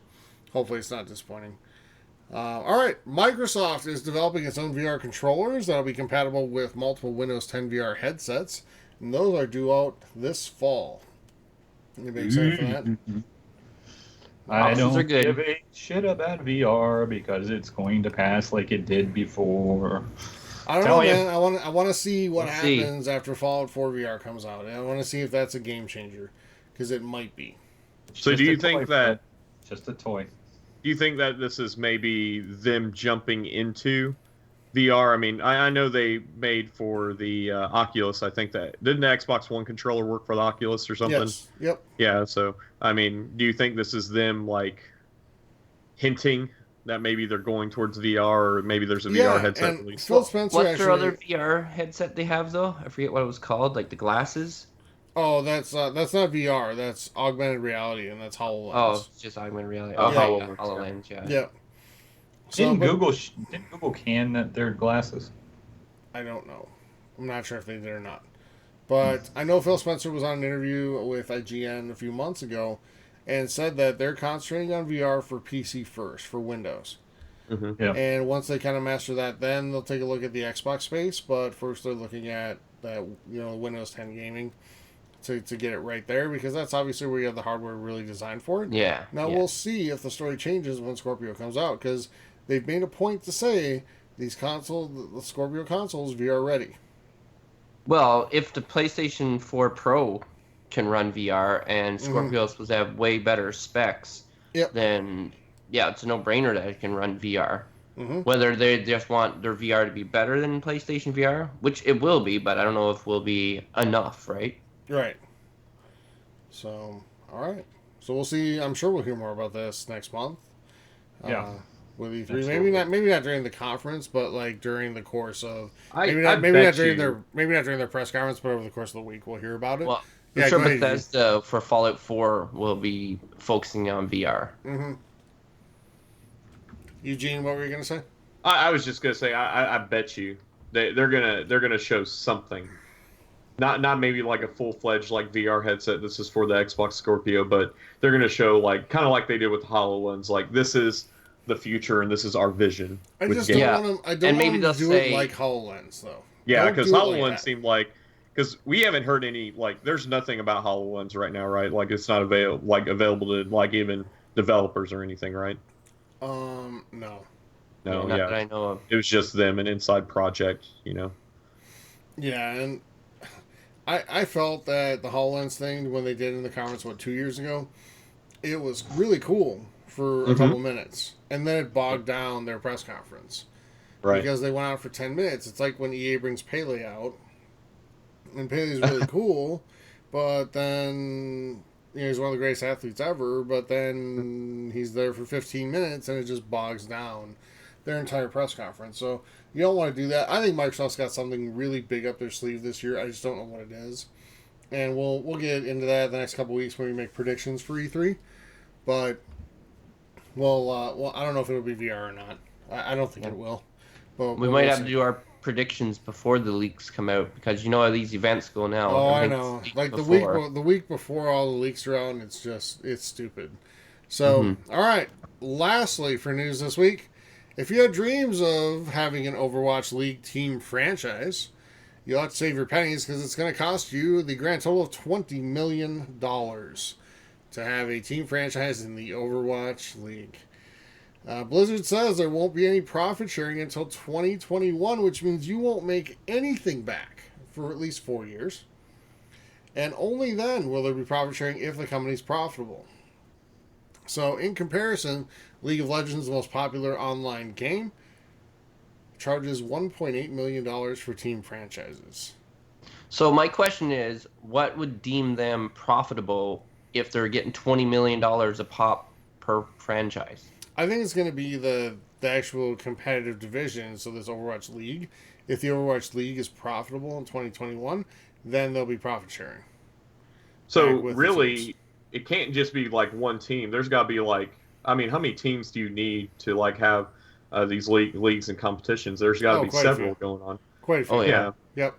[SPEAKER 1] hopefully it's not disappointing. All right. Microsoft is developing its own VR controllers that'll be compatible with multiple Windows 10 VR headsets. And those are due out this fall. Anybody excited for that?
[SPEAKER 2] I
[SPEAKER 3] Options
[SPEAKER 2] don't
[SPEAKER 3] are good.
[SPEAKER 2] give a shit about VR because it's going to pass like it did before.
[SPEAKER 1] I don't
[SPEAKER 2] Tell
[SPEAKER 1] know,
[SPEAKER 2] you.
[SPEAKER 1] man. I want to see what
[SPEAKER 3] Let's see.
[SPEAKER 1] happens after Fallout 4 VR comes out. I want to see if that's a game changer, because it might be.
[SPEAKER 2] It's
[SPEAKER 4] So
[SPEAKER 2] just
[SPEAKER 4] do you
[SPEAKER 2] a
[SPEAKER 4] think
[SPEAKER 2] toy,
[SPEAKER 4] that-
[SPEAKER 2] Phil. Just a toy?
[SPEAKER 4] Do you think that this is maybe them jumping into VR. I mean, I know they made for the Oculus. I think that didn't the Xbox One controller work for the Oculus or something?
[SPEAKER 1] Yes. Yep.
[SPEAKER 4] Yeah. So I mean, do you think this is them like hinting that maybe they're going towards VR, or maybe there's a VR headset
[SPEAKER 1] and
[SPEAKER 4] release?
[SPEAKER 1] Phil Spencer
[SPEAKER 3] What's
[SPEAKER 1] actually,
[SPEAKER 3] their other VR headset they have though? I forget what it was called, like the glasses.
[SPEAKER 1] Oh, that's not VR. That's augmented reality, and that's HoloLens.
[SPEAKER 3] Oh, it's just augmented reality.
[SPEAKER 4] Oh,
[SPEAKER 3] Okay,
[SPEAKER 4] HoloLens,
[SPEAKER 3] yeah, HoloLens, yeah.
[SPEAKER 1] Yeah. So,
[SPEAKER 2] Didn't
[SPEAKER 1] but
[SPEAKER 2] Google can their glasses?
[SPEAKER 1] I don't know. I'm not sure if they did or not. But I know Phil Spencer was on an interview with IGN a few months ago and said that they're concentrating on VR for PC first, for Windows.
[SPEAKER 4] Mm-hmm.
[SPEAKER 2] Yeah.
[SPEAKER 1] And once they kind of master that, then they'll take a look at the Xbox space. But first, they're looking at that, Windows 10 gaming to get it right there, because that's obviously where you have the hardware really designed for it.
[SPEAKER 3] Yeah.
[SPEAKER 1] Now
[SPEAKER 3] yeah.
[SPEAKER 1] we'll see if the story changes when Scorpio comes out, because they've made a point to say the Scorpio consoles VR ready.
[SPEAKER 3] Well, if the PlayStation 4 Pro can run VR and
[SPEAKER 1] Mm-hmm.
[SPEAKER 3] Scorpio's supposed to have way better specs,
[SPEAKER 1] Yep.
[SPEAKER 3] then yeah, it's a no-brainer that it can run VR.
[SPEAKER 1] Mm-hmm.
[SPEAKER 3] Whether they just want their VR to be better than PlayStation VR, which it will be, but I don't know if it will be enough, right?
[SPEAKER 1] Right. So, all right. So we'll see. I'm sure we'll hear more about this next month.
[SPEAKER 2] Yeah.
[SPEAKER 1] With E3,
[SPEAKER 2] Absolutely.
[SPEAKER 1] maybe not during the conference, but like during the course of
[SPEAKER 4] I
[SPEAKER 1] maybe
[SPEAKER 4] bet
[SPEAKER 1] not during
[SPEAKER 4] you-
[SPEAKER 1] their press conference, but over the course of the week we'll hear about it.
[SPEAKER 3] Well,
[SPEAKER 1] Yeah,
[SPEAKER 3] I'm sure
[SPEAKER 1] go ahead,
[SPEAKER 3] Bethesda for Fallout 4 will be focusing on VR.
[SPEAKER 1] Mm-hmm. Eugene, what were you gonna say?
[SPEAKER 4] I was just gonna say, I bet you they're gonna show something. Not maybe like a full fledged like VR headset. This is for the Xbox Scorpio, but they're gonna show like kind of like they did with HoloLens. Like this is the future and this is our vision.
[SPEAKER 1] I
[SPEAKER 4] with
[SPEAKER 1] just
[SPEAKER 4] gaming.
[SPEAKER 1] don't
[SPEAKER 3] Yeah.
[SPEAKER 1] want them. I don't
[SPEAKER 3] And maybe
[SPEAKER 1] want them to
[SPEAKER 3] they'll
[SPEAKER 1] do
[SPEAKER 3] say-
[SPEAKER 1] it like HoloLens though.
[SPEAKER 4] Yeah,
[SPEAKER 1] Don't
[SPEAKER 4] because
[SPEAKER 1] do it like
[SPEAKER 4] HoloLens
[SPEAKER 1] that.
[SPEAKER 4] seemed like because we haven't heard any like there's nothing about HoloLens right now, right? Like it's not available to like even developers or anything, right?
[SPEAKER 1] No.
[SPEAKER 4] No,
[SPEAKER 3] Not
[SPEAKER 4] yeah.
[SPEAKER 3] that I know of.
[SPEAKER 4] It was just them, an inside project, you know.
[SPEAKER 1] Yeah, and I felt that the HoloLens thing when they did in the conference 2 years ago, it was really cool for a
[SPEAKER 4] Mhm.
[SPEAKER 1] couple minutes, and then it bogged down their press conference
[SPEAKER 4] Right.
[SPEAKER 1] because they went out for 10 minutes. It's like when EA brings Pele out, and Pele's really cool, but then he's one of the greatest athletes ever, but then he's there for 15 minutes and it just bogs down their entire press conference. So you don't want to do that. I think Microsoft's got something really big up their sleeve this year. I just don't know what it is, and we'll get into that the next couple weeks when we make predictions for E3. But well, I don't know if it'll be VR or not. I don't think it will. But
[SPEAKER 3] We might have to do our predictions before the leaks come out, because you know how these events go now.
[SPEAKER 1] Oh, I
[SPEAKER 3] Everything's
[SPEAKER 1] know.
[SPEAKER 3] leaked
[SPEAKER 1] Like
[SPEAKER 3] before.
[SPEAKER 1] the week before all the leaks are out, and it's stupid. So, all right. Lastly, for news this week, if you had dreams of having an Overwatch League team franchise, you'll have to save your pennies because it's going to cost you the grand total of $20 million to have a team franchise in the Overwatch League. Blizzard says there won't be any profit sharing until 2021, which means you won't make anything back for at least 4 years. And only then will there be profit sharing if the company's profitable. So, in comparison, League of Legends, the most popular online game, charges $1.8 million for team franchises.
[SPEAKER 3] So my question is, what would deem them profitable if they're getting $20 million a pop per franchise?
[SPEAKER 1] I think it's going to be the actual competitive division, so this Overwatch League. If the Overwatch League is profitable in 2021, then there'll be profit sharing.
[SPEAKER 4] So
[SPEAKER 1] Back with the
[SPEAKER 4] really,
[SPEAKER 1] teams.
[SPEAKER 4] it can't just be like one team. There's got to be like, I mean, how many teams do you need to like have these leagues and competitions? There's got to be
[SPEAKER 1] quite a
[SPEAKER 4] several
[SPEAKER 1] few.
[SPEAKER 4] going on.
[SPEAKER 1] Quite a few.
[SPEAKER 3] Oh,
[SPEAKER 4] Yeah,
[SPEAKER 1] Yep.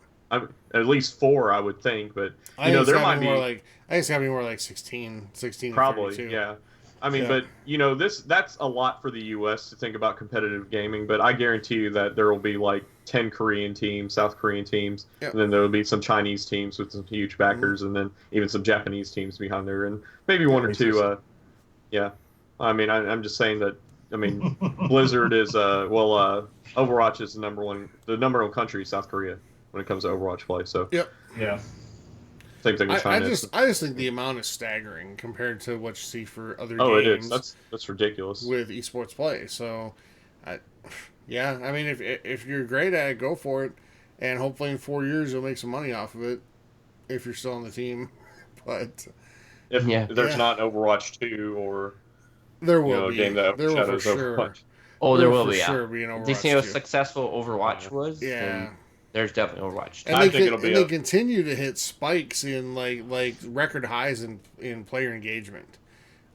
[SPEAKER 4] at least 4, I would think. But
[SPEAKER 1] I
[SPEAKER 4] you know,
[SPEAKER 1] think
[SPEAKER 4] there
[SPEAKER 1] it's gotta
[SPEAKER 4] might
[SPEAKER 1] be more
[SPEAKER 4] be
[SPEAKER 1] like I think it's got to be more like 16 to
[SPEAKER 4] probably,
[SPEAKER 1] 32.
[SPEAKER 4] yeah. I mean,
[SPEAKER 1] Yeah.
[SPEAKER 4] but you know, that's a lot for the U.S. to think about competitive gaming. But I guarantee you that there will be like 10 Korean teams, South Korean teams,
[SPEAKER 1] Yep.
[SPEAKER 4] and then there will be some Chinese teams with some huge backers, and then even some Japanese teams behind there, and maybe one or two. Yeah, I mean, I'm just saying that. I mean, Blizzard is Overwatch is the number one country is South Korea when it comes to Overwatch play. So
[SPEAKER 2] Yeah.
[SPEAKER 4] same thing with
[SPEAKER 1] I
[SPEAKER 4] China.
[SPEAKER 1] just think the amount is staggering compared to what you see for other
[SPEAKER 4] Oh,
[SPEAKER 1] games
[SPEAKER 4] it is. That's ridiculous.
[SPEAKER 1] with esports play. So Yeah, I mean, if you're great at it, go for it, and hopefully in 4 years you'll make some money off of it if you're still on the team. But
[SPEAKER 4] If
[SPEAKER 3] Yeah.
[SPEAKER 4] there's
[SPEAKER 1] Yeah.
[SPEAKER 4] not an Overwatch 2 or
[SPEAKER 1] there
[SPEAKER 4] you
[SPEAKER 1] will
[SPEAKER 4] know a
[SPEAKER 1] be.
[SPEAKER 4] game that
[SPEAKER 1] There will for
[SPEAKER 4] overshadows
[SPEAKER 1] sure.
[SPEAKER 4] Overwatch.
[SPEAKER 3] Oh, there will
[SPEAKER 1] for
[SPEAKER 3] be.
[SPEAKER 1] sure
[SPEAKER 3] Yeah.
[SPEAKER 1] be an
[SPEAKER 3] If they see how
[SPEAKER 1] Overwatch 2.
[SPEAKER 3] successful Overwatch was,
[SPEAKER 1] Yeah.
[SPEAKER 3] then there's definitely Overwatch 2.
[SPEAKER 1] And
[SPEAKER 4] I
[SPEAKER 1] they
[SPEAKER 4] think it'll be
[SPEAKER 1] they
[SPEAKER 4] a-
[SPEAKER 1] continue to hit spikes in like record highs in player engagement,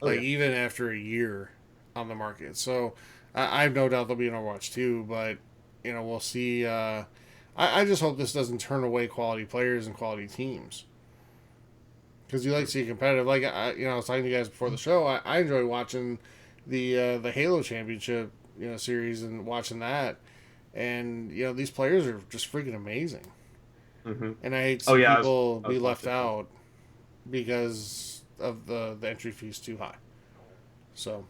[SPEAKER 4] Oh,
[SPEAKER 1] like
[SPEAKER 4] yeah.
[SPEAKER 1] even after a year on the market. So I have no doubt there'll be an Overwatch 2, but we'll see. I just hope this doesn't turn away quality players and quality teams, because you like to see competitive. Like I was talking to you guys before the show. I enjoy watching the Halo Championship series and watching that, and these players are just freaking amazing.
[SPEAKER 4] Mm-hmm.
[SPEAKER 1] And I hate to
[SPEAKER 4] Oh,
[SPEAKER 1] see
[SPEAKER 4] yeah, I
[SPEAKER 1] people
[SPEAKER 4] was
[SPEAKER 1] be left
[SPEAKER 4] watching.
[SPEAKER 1] out because of the entry fees too high. So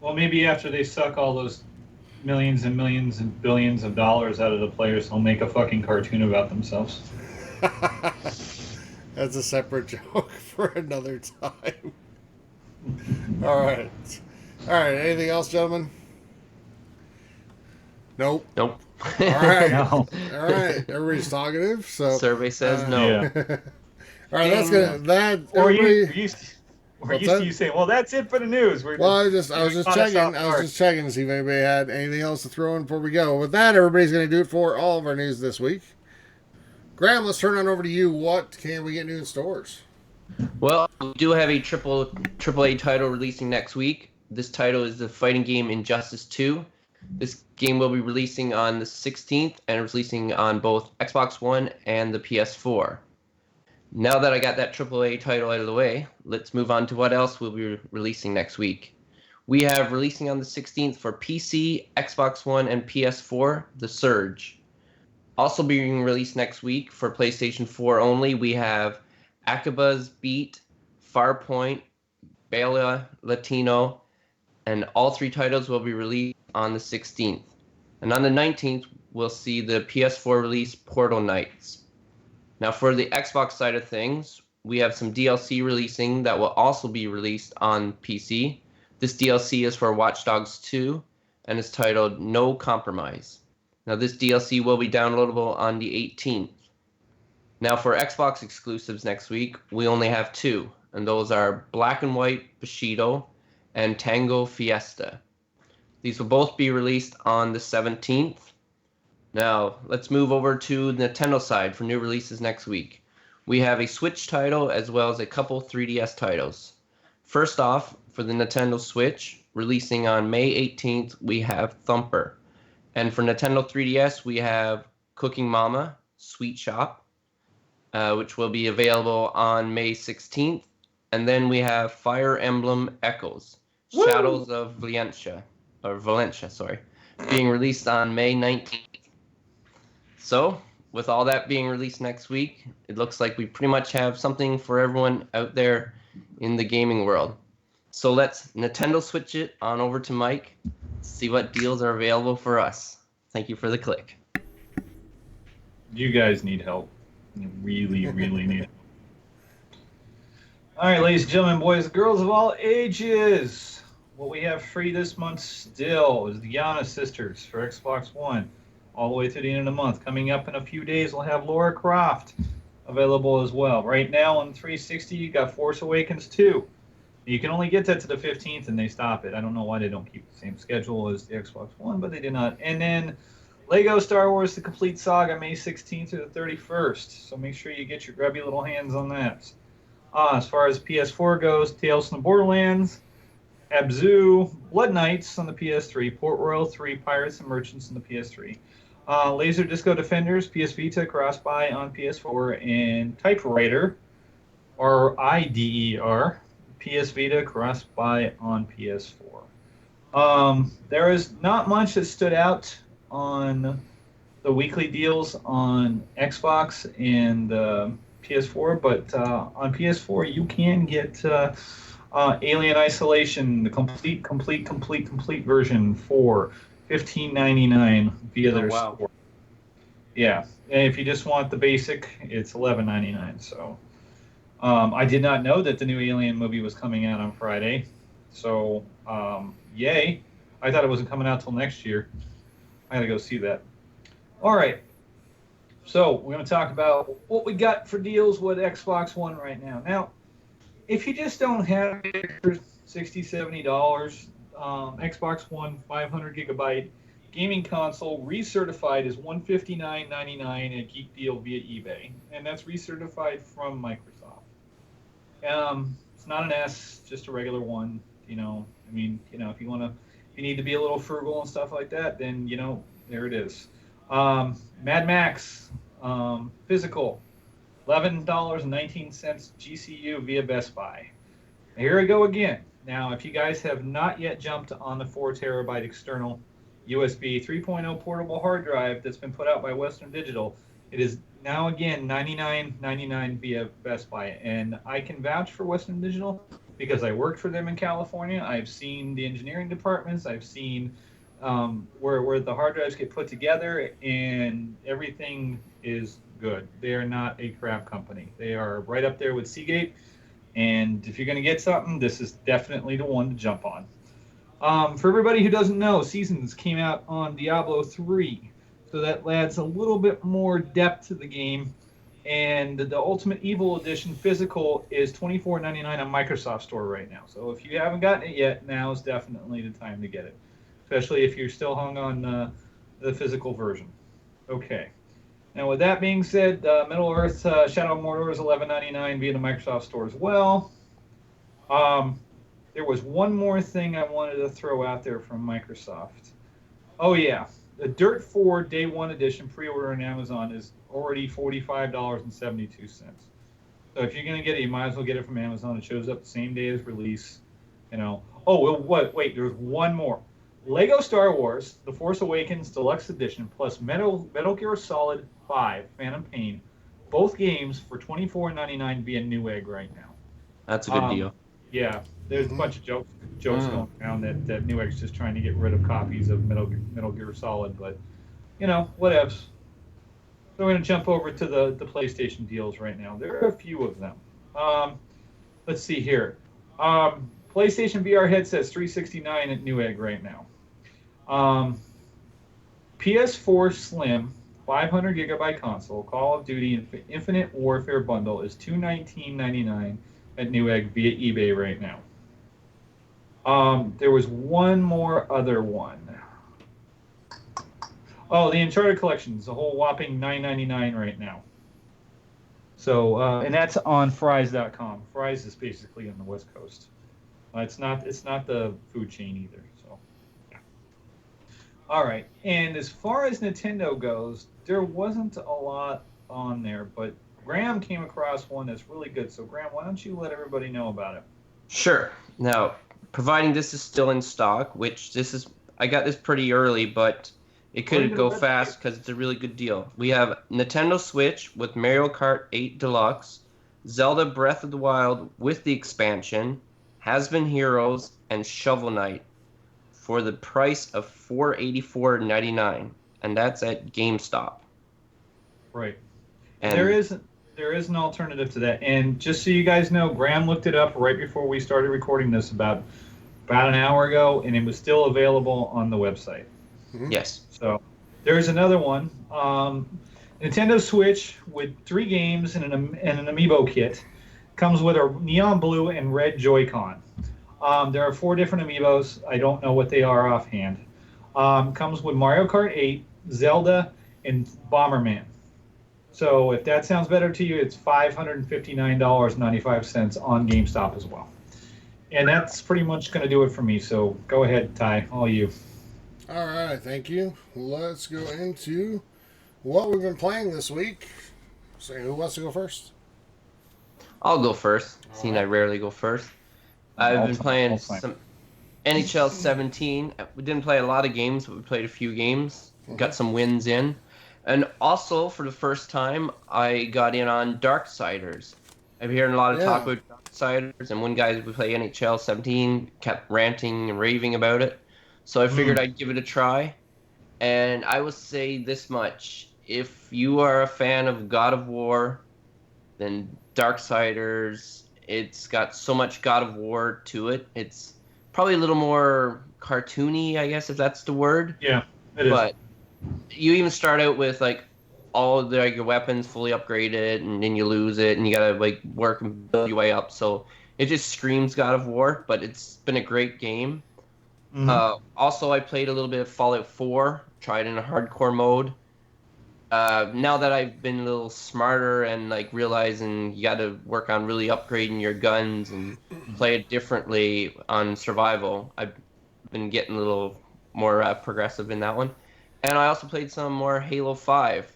[SPEAKER 2] Well, maybe after they suck all those millions and millions and billions of dollars out of the players, they'll make a fucking cartoon about themselves.
[SPEAKER 1] that's a separate joke for another time. All right. Anything else, gentlemen? Nope.
[SPEAKER 3] Nope.
[SPEAKER 1] All right.
[SPEAKER 2] No.
[SPEAKER 1] All right. Everybody's talkative. So
[SPEAKER 3] Survey says no.
[SPEAKER 2] Yeah.
[SPEAKER 1] all right. That's good. That
[SPEAKER 2] Or
[SPEAKER 1] everybody.
[SPEAKER 2] you
[SPEAKER 1] What's
[SPEAKER 2] used
[SPEAKER 1] that?
[SPEAKER 2] to you saying, well, that's it for the news.
[SPEAKER 1] Well, I was just checking. I was just checking to see if anybody had anything else to throw in before we go. With that, everybody's going to do it for all of our news this week. Graham, let's turn on over to you. What can we get new in stores?
[SPEAKER 3] Well, we do have a AAA title releasing next week. This title is the fighting game Injustice 2. This game will be releasing on the 16th and releasing on both Xbox One and the PS4. Now that I got that AAA title out of the way, let's move on to what else we'll be releasing next week. We have releasing on the 16th for PC, Xbox One, and PS4, The Surge. Also being released next week for PlayStation 4 only, we have Akaba's Beat, Farpoint, Bella Latino, and all three titles will be released on the 16th. And on the 19th, we'll see the PS4 release Portal Knights. Now for the Xbox side of things, we have some DLC releasing that will also be released on PC. This DLC is for Watch Dogs 2 and is titled No Compromise. Now this DLC will be downloadable on the 18th. Now for Xbox exclusives next week, we only have two, and those are Black and White Bushido and Tango Fiesta. These will both be released on the 17th. Now, let's move over to the Nintendo side for new releases next week. We have a Switch title as well as a couple 3DS titles. First off, for the Nintendo Switch, releasing on May 18th, we have Thumper. And for Nintendo 3DS, we have Cooking Mama, Sweet Shop, which will be available on May 16th. And then we have Fire Emblem Echoes, Shadows of Valencia, being released on May 19th. So, with all that being released next week, it looks like we pretty much have something for everyone out there in the gaming world. So let's Nintendo switch it on over to Mike, see what deals are available for us. Thank you for the click.
[SPEAKER 2] You guys need help. You really, really need help. All right, ladies and gentlemen, boys and girls of all ages, what we have free this month still is the Yana Sisters for Xbox One, all the way to the end of the month. Coming up in a few days, we'll have Lara Croft available as well. Right now on 360, you got Force Awakens 2. You can only get that to the 15th, and they stop it. I don't know why they don't keep the same schedule as the Xbox One, but they did not. And then Lego Star Wars: The Complete Saga, May 16th to the 31st. So make sure you get your grubby little hands on that. As far as PS4 goes, Tales from the Borderlands, Abzu, Blood Knights on the PS3, Port Royal 3, Pirates and Merchants on the PS3, Laser Disco Defenders, PS Vita, Cross-Buy on PS4, and Typewriter, or IDER, PS Vita, Cross-Buy on PS4. There is not much that stood out on the weekly deals on Xbox and PS4, but on PS4 you can get Alien Isolation, the complete version for $15.99 via their store. Yeah, and if you just want the basic, it's $11.99. So I did not know that the new Alien movie was coming out on Friday. So yay! I thought it wasn't coming out till next year. I gotta go see that. All right. So we're going to talk about what we got for deals with Xbox One right now. Now, if you just don't have it for $60, $70, Xbox One 500 gigabyte gaming console recertified is $159.99 at Geek Deal via eBay, and that's recertified from Microsoft. It's not an S, just a regular one. If you need to be a little frugal and stuff like that, then there it is. Mad Max physical, $11.19 GCU via Best Buy. Here we go again. Now, if you guys have not yet jumped on the 4 terabyte external USB 3.0 portable hard drive that's been put out by Western Digital, it is now again $99.99 via Best Buy. And I can vouch for Western Digital because I worked for them in California. I've seen the engineering departments. I've seen where the hard drives get put together, and everything is good. They are not a crap company. They are right up there with Seagate, and if you're going to get something, this is definitely the one to jump on. For everybody who doesn't know, Seasons came out on Diablo 3, so that adds a little bit more depth to the game, and the Ultimate Evil Edition physical is $24.99 on Microsoft Store right now. So if you haven't gotten it yet, now is definitely the time to get it, especially if you're still hung on the physical version. Okay. Now, with that being said, Middle-earth Shadow of Mordor is $11.99 via the Microsoft Store as well. There was one more thing I wanted to throw out there from Microsoft. Oh, yeah. The Dirt 4 Day 1 Edition pre-order on Amazon is already $45.72. So if you're going to get it, you might as well get it from Amazon. It shows up the same day as release. Oh, wait, there's one more. Lego Star Wars The Force Awakens Deluxe Edition plus Metal Gear Solid 5 Phantom Pain, both games for $24.99 via Newegg right now.
[SPEAKER 3] That's a good deal.
[SPEAKER 2] Yeah, there's a bunch of jokes going around that Newegg's just trying to get rid of copies of Metal Gear Solid, but whatevs. So we're going to jump over to the PlayStation deals right now. There are a few of them. Let's see here. PlayStation VR headsets $369 at Newegg right now. PS4 Slim 500 gigabyte console Call of Duty Infinite Warfare bundle is $219.99 at Newegg via eBay right now. There was one more other one. Oh, the Uncharted collection is a whole whopping $9.99 right now. So, and that's on Fry's.com. Fry's is basically on the West Coast. It's not the food chain either. So, yeah. All right. And as far as Nintendo goes, there wasn't a lot on there, but Graham came across one that's really good. So, Graham, why don't you let everybody know about it?
[SPEAKER 3] Sure. Now, providing this is still in stock, which I got this pretty early, but it could go fast because it's a really good deal. We have Nintendo Switch with Mario Kart 8 Deluxe, Zelda Breath of the Wild with the expansion, Has-Been Heroes, and Shovel Knight for the price of $484.99, and that's at GameStop.
[SPEAKER 2] Right. And there is an alternative to that. And just so you guys know, Graham looked it up right before we started recording this about an hour ago, and it was still available on the website.
[SPEAKER 3] Mm-hmm. Yes.
[SPEAKER 2] So there's another one. Nintendo Switch with 3 games and an Amiibo kit. Comes with a neon blue and red Joy-Con. There are 4 different Amiibos. I don't know what they are offhand. Comes with Mario Kart 8, Zelda, and Bomberman. So if that sounds better to you, it's $559.95 on GameStop as well. And that's pretty much going to do it for me. So go ahead, Ty. All you.
[SPEAKER 1] All right, thank you. Let's go into what we've been playing this week. So who wants to go first?
[SPEAKER 3] I'll go first, seeing I rarely go first. I've been playing some NHL 17. We didn't play a lot of games, but we played a few games. Got some wins in. And also, for the first time, I got in on Darksiders. I've been hearing a lot of talk about Darksiders, and one guy who played NHL 17 kept ranting and raving about it. So I figured I'd give it a try. And I will say this much. If you are a fan of God of War, then Darksiders, it's got so much God of War to it. It's probably a little more cartoony, I guess, if that's the word.
[SPEAKER 2] Yeah, it is.
[SPEAKER 3] But you even start out with like all of your weapons fully upgraded, and then you lose it, and you gotta like work and build your way up. So it just screams God of War, but it's been a great game. Also, I played a little bit of Fallout 4, tried in a hardcore mode. Now that I've been a little smarter and like realizing you got to work on really upgrading your guns and play it differently on survival, I've been getting a little more progressive in that one. And I also played some more Halo 5,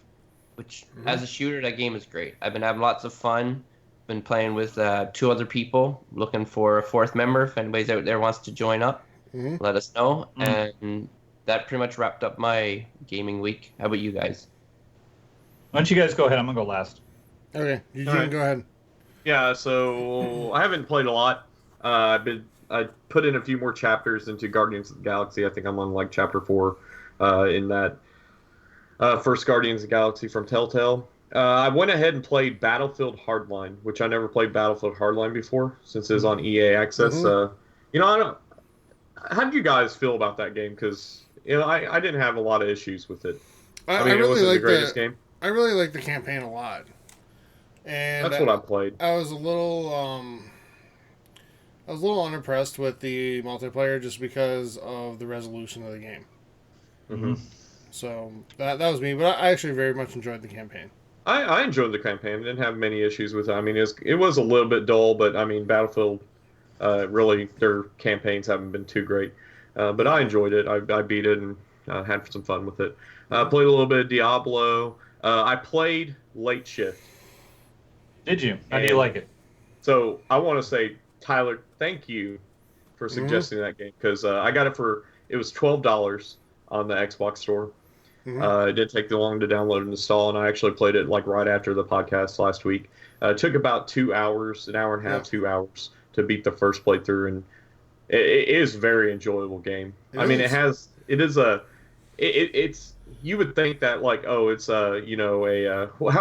[SPEAKER 3] which as a shooter, that game is great. I've been having lots of fun. Been playing with 2 other people, looking for a 4th member. If anybody's out there wants to join up, let us know. And that pretty much wrapped up my gaming week. How about you guys?
[SPEAKER 2] Why don't you guys go ahead? I'm going to go last.
[SPEAKER 1] Okay, Eugene,
[SPEAKER 4] All right.
[SPEAKER 1] go ahead.
[SPEAKER 4] Yeah, so I haven't played a lot. I put in a few more chapters into Guardians of the Galaxy. I think I'm on like chapter 4 in that first Guardians of the Galaxy from Telltale. I went ahead and played Battlefield Hardline, which I never played Battlefield Hardline before since it was on EA Access. I don't. How do you guys feel about that game? Because I didn't have a lot of issues with it. I mean, it wasn't the greatest game.
[SPEAKER 1] I really like the campaign a lot. And
[SPEAKER 4] That's what I played.
[SPEAKER 1] I was a little unimpressed with the multiplayer just because of the resolution of the game. So that was me, but I actually very much enjoyed the campaign.
[SPEAKER 4] I enjoyed the campaign. I didn't have many issues with it. I mean, it was a little bit dull, but I mean, Battlefield, really, their campaigns haven't been too great. But I enjoyed it. I beat it and had some fun with it. Played a little bit of Diablo. I played Late Shift.
[SPEAKER 2] Did you? How do you like it?
[SPEAKER 4] So I want to say, Tyler, thank you for suggesting that game because I got it was $12 on the Xbox store. It didn't take too long to download and install, and I actually played it like right after the podcast last week. It took about 2 hours, an hour and a half, 2 hours to beat the first playthrough, and it is a very enjoyable game. It's you would think that like, oh, it's how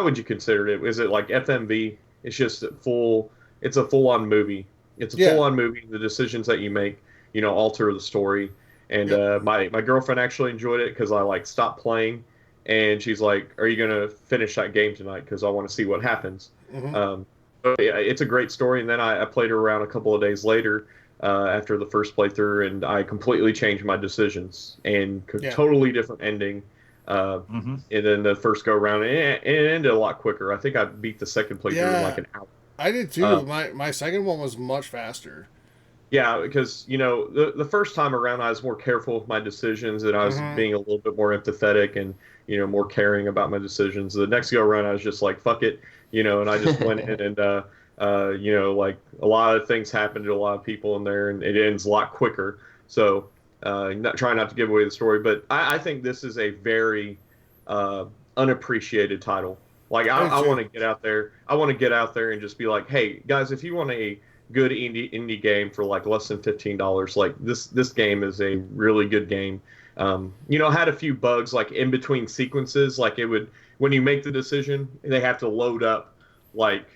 [SPEAKER 4] would you consider it? Is it like FMV? It's just it's a full-on movie. It's a full-on movie. The decisions that you make, alter the story. And my girlfriend actually enjoyed it because I like stopped playing, and she's like, "Are you gonna finish that game tonight? Because I want to see what happens." But yeah, it's a great story. And then I played it around a couple of days later after the first playthrough, and I completely changed my decisions and totally different ending. And then the first go around, it ended a lot quicker. I think I beat the second playthrough in like an hour.
[SPEAKER 1] I did too. My second one was much faster.
[SPEAKER 4] Yeah, because the first time around I was more careful with my decisions, and I was being a little bit more empathetic and more caring about my decisions. The next go around I was just like, fuck it, and I just went in and like a lot of things happen to a lot of people in there, and it ends a lot quicker. So trying not to give away the story, but I think this is a very unappreciated title. Like I want to get out there. I want to get out there and just be like, hey guys, if you want a good indie game for like less than $15, like this game is a really good game. Had a few bugs like in between sequences, like it would when you make the decision, they have to load up like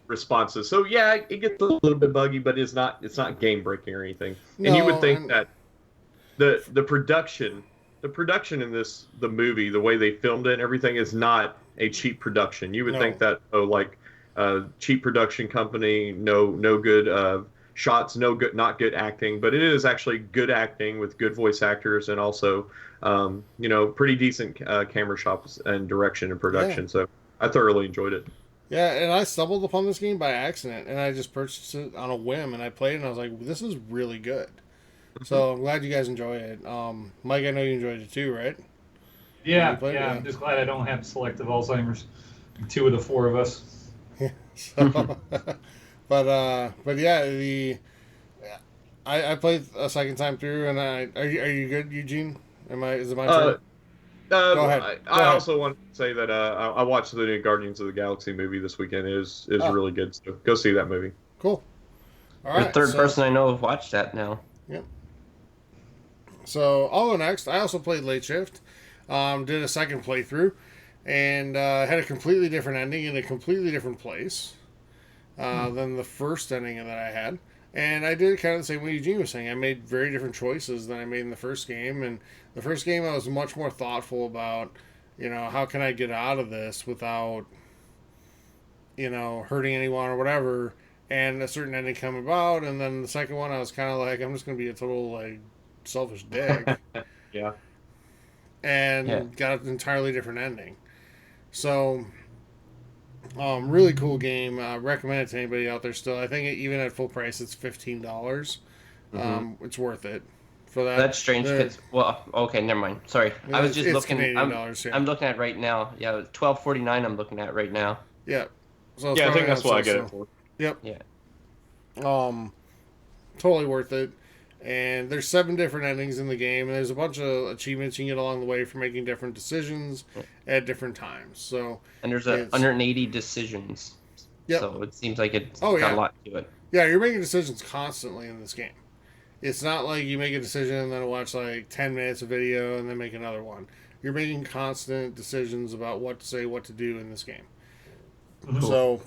[SPEAKER 4] responses. So yeah, it gets a little bit buggy, but it's not game breaking or anything. And you would think that the production in the movie, the way they filmed it and everything is not a cheap production. You would think that cheap production company, no good shots, not good acting, but it is actually good acting with good voice actors and also pretty decent camera shots and direction and production. So I thoroughly enjoyed it.
[SPEAKER 1] Yeah, and I stumbled upon this game by accident, and I just purchased it on a whim, and I played it, and I was like, this is really good. So I'm glad you guys enjoy it. Mike, I know you enjoyed it too, right?
[SPEAKER 2] Yeah. I'm just glad I don't have selective Alzheimer's. 2 of the 4 of us.
[SPEAKER 1] So, but yeah, I played a second time through, and are you good, Eugene? Is it my turn? Go ahead.
[SPEAKER 4] I also want to say that I watched the new Guardians of the Galaxy movie this weekend. It is really good. So go see that movie.
[SPEAKER 1] Cool. All
[SPEAKER 3] You're
[SPEAKER 1] right.
[SPEAKER 3] the third person I know have watched that now.
[SPEAKER 1] Yep. So I'll go next. I also played Late Shift. Did a second playthrough, and had a completely different ending in a completely different place than the first ending that I had. And I did kind of the same way Eugene was saying. I made very different choices than I made in the first game. And the first game, I was much more thoughtful about, how can I get out of this without, hurting anyone or whatever. And a certain ending come about. And then the second one, I was kind of like, I'm just going to be a total, like, selfish dick.
[SPEAKER 4] Yeah.
[SPEAKER 1] And got an entirely different ending. So, really cool game. Recommend it to anybody out there still. I think even at full price, it's $15. It's worth it for that.
[SPEAKER 3] That's strange. Well, okay, never mind. Sorry, I was just looking.
[SPEAKER 1] Canadian
[SPEAKER 3] I'm,
[SPEAKER 1] dollars, yeah.
[SPEAKER 3] I'm looking at right now. Yeah, $12.49. I'm looking at right now.
[SPEAKER 1] Yeah. So
[SPEAKER 4] I think that's what I get it for.
[SPEAKER 1] Yep.
[SPEAKER 3] Yeah.
[SPEAKER 1] Totally worth it. And there's 7 different endings in the game, and there's a bunch of achievements you can get along the way for making different decisions at different times. So,
[SPEAKER 3] and there's 180 decisions.
[SPEAKER 1] Yep.
[SPEAKER 3] So it seems like it's
[SPEAKER 1] Oh,
[SPEAKER 3] got
[SPEAKER 1] yeah.
[SPEAKER 3] a lot to it.
[SPEAKER 1] Yeah, you're making decisions constantly in this game. It's not like you make a decision and then watch like 10 minutes of video and then make another one. You're making constant decisions about what to say, what to do in this game.
[SPEAKER 2] Cool.
[SPEAKER 1] So,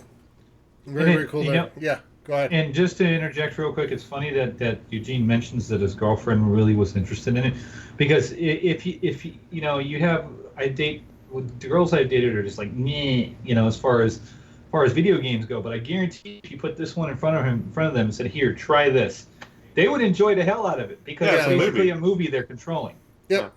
[SPEAKER 1] very cool there. Yeah, go ahead.
[SPEAKER 2] And just to interject real quick, it's funny that Eugene mentions that his girlfriend really was interested in it, because if you have, the girls I've dated are just like meh, as far as video games go. But I guarantee if you put this one in front of them and said, "Here, try this," they would enjoy the hell out of it, because it's basically a movie they're controlling.
[SPEAKER 1] Yep.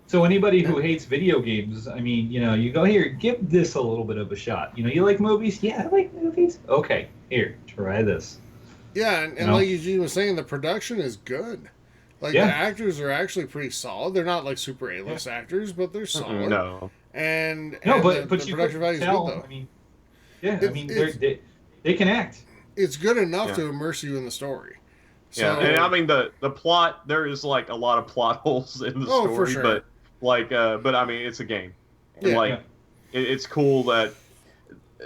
[SPEAKER 2] So anybody who hates video games, I mean, you go, here, give this a little bit of a shot. You like movies? Yeah, I like movies. Okay, here, try this.
[SPEAKER 1] Yeah, and like Eugene was saying, the production is good. Like, the actors are actually pretty solid. They're not like super A-list actors, but they're solid.
[SPEAKER 4] No.
[SPEAKER 1] And
[SPEAKER 2] but
[SPEAKER 1] the
[SPEAKER 2] you
[SPEAKER 1] production value is good, though.
[SPEAKER 2] I mean, they can act.
[SPEAKER 1] It's good enough to immerse you in the story. So,
[SPEAKER 4] and I mean the plot. There is like a lot of plot holes in the story,
[SPEAKER 1] for sure.
[SPEAKER 4] but I mean it's a game. And, it's cool that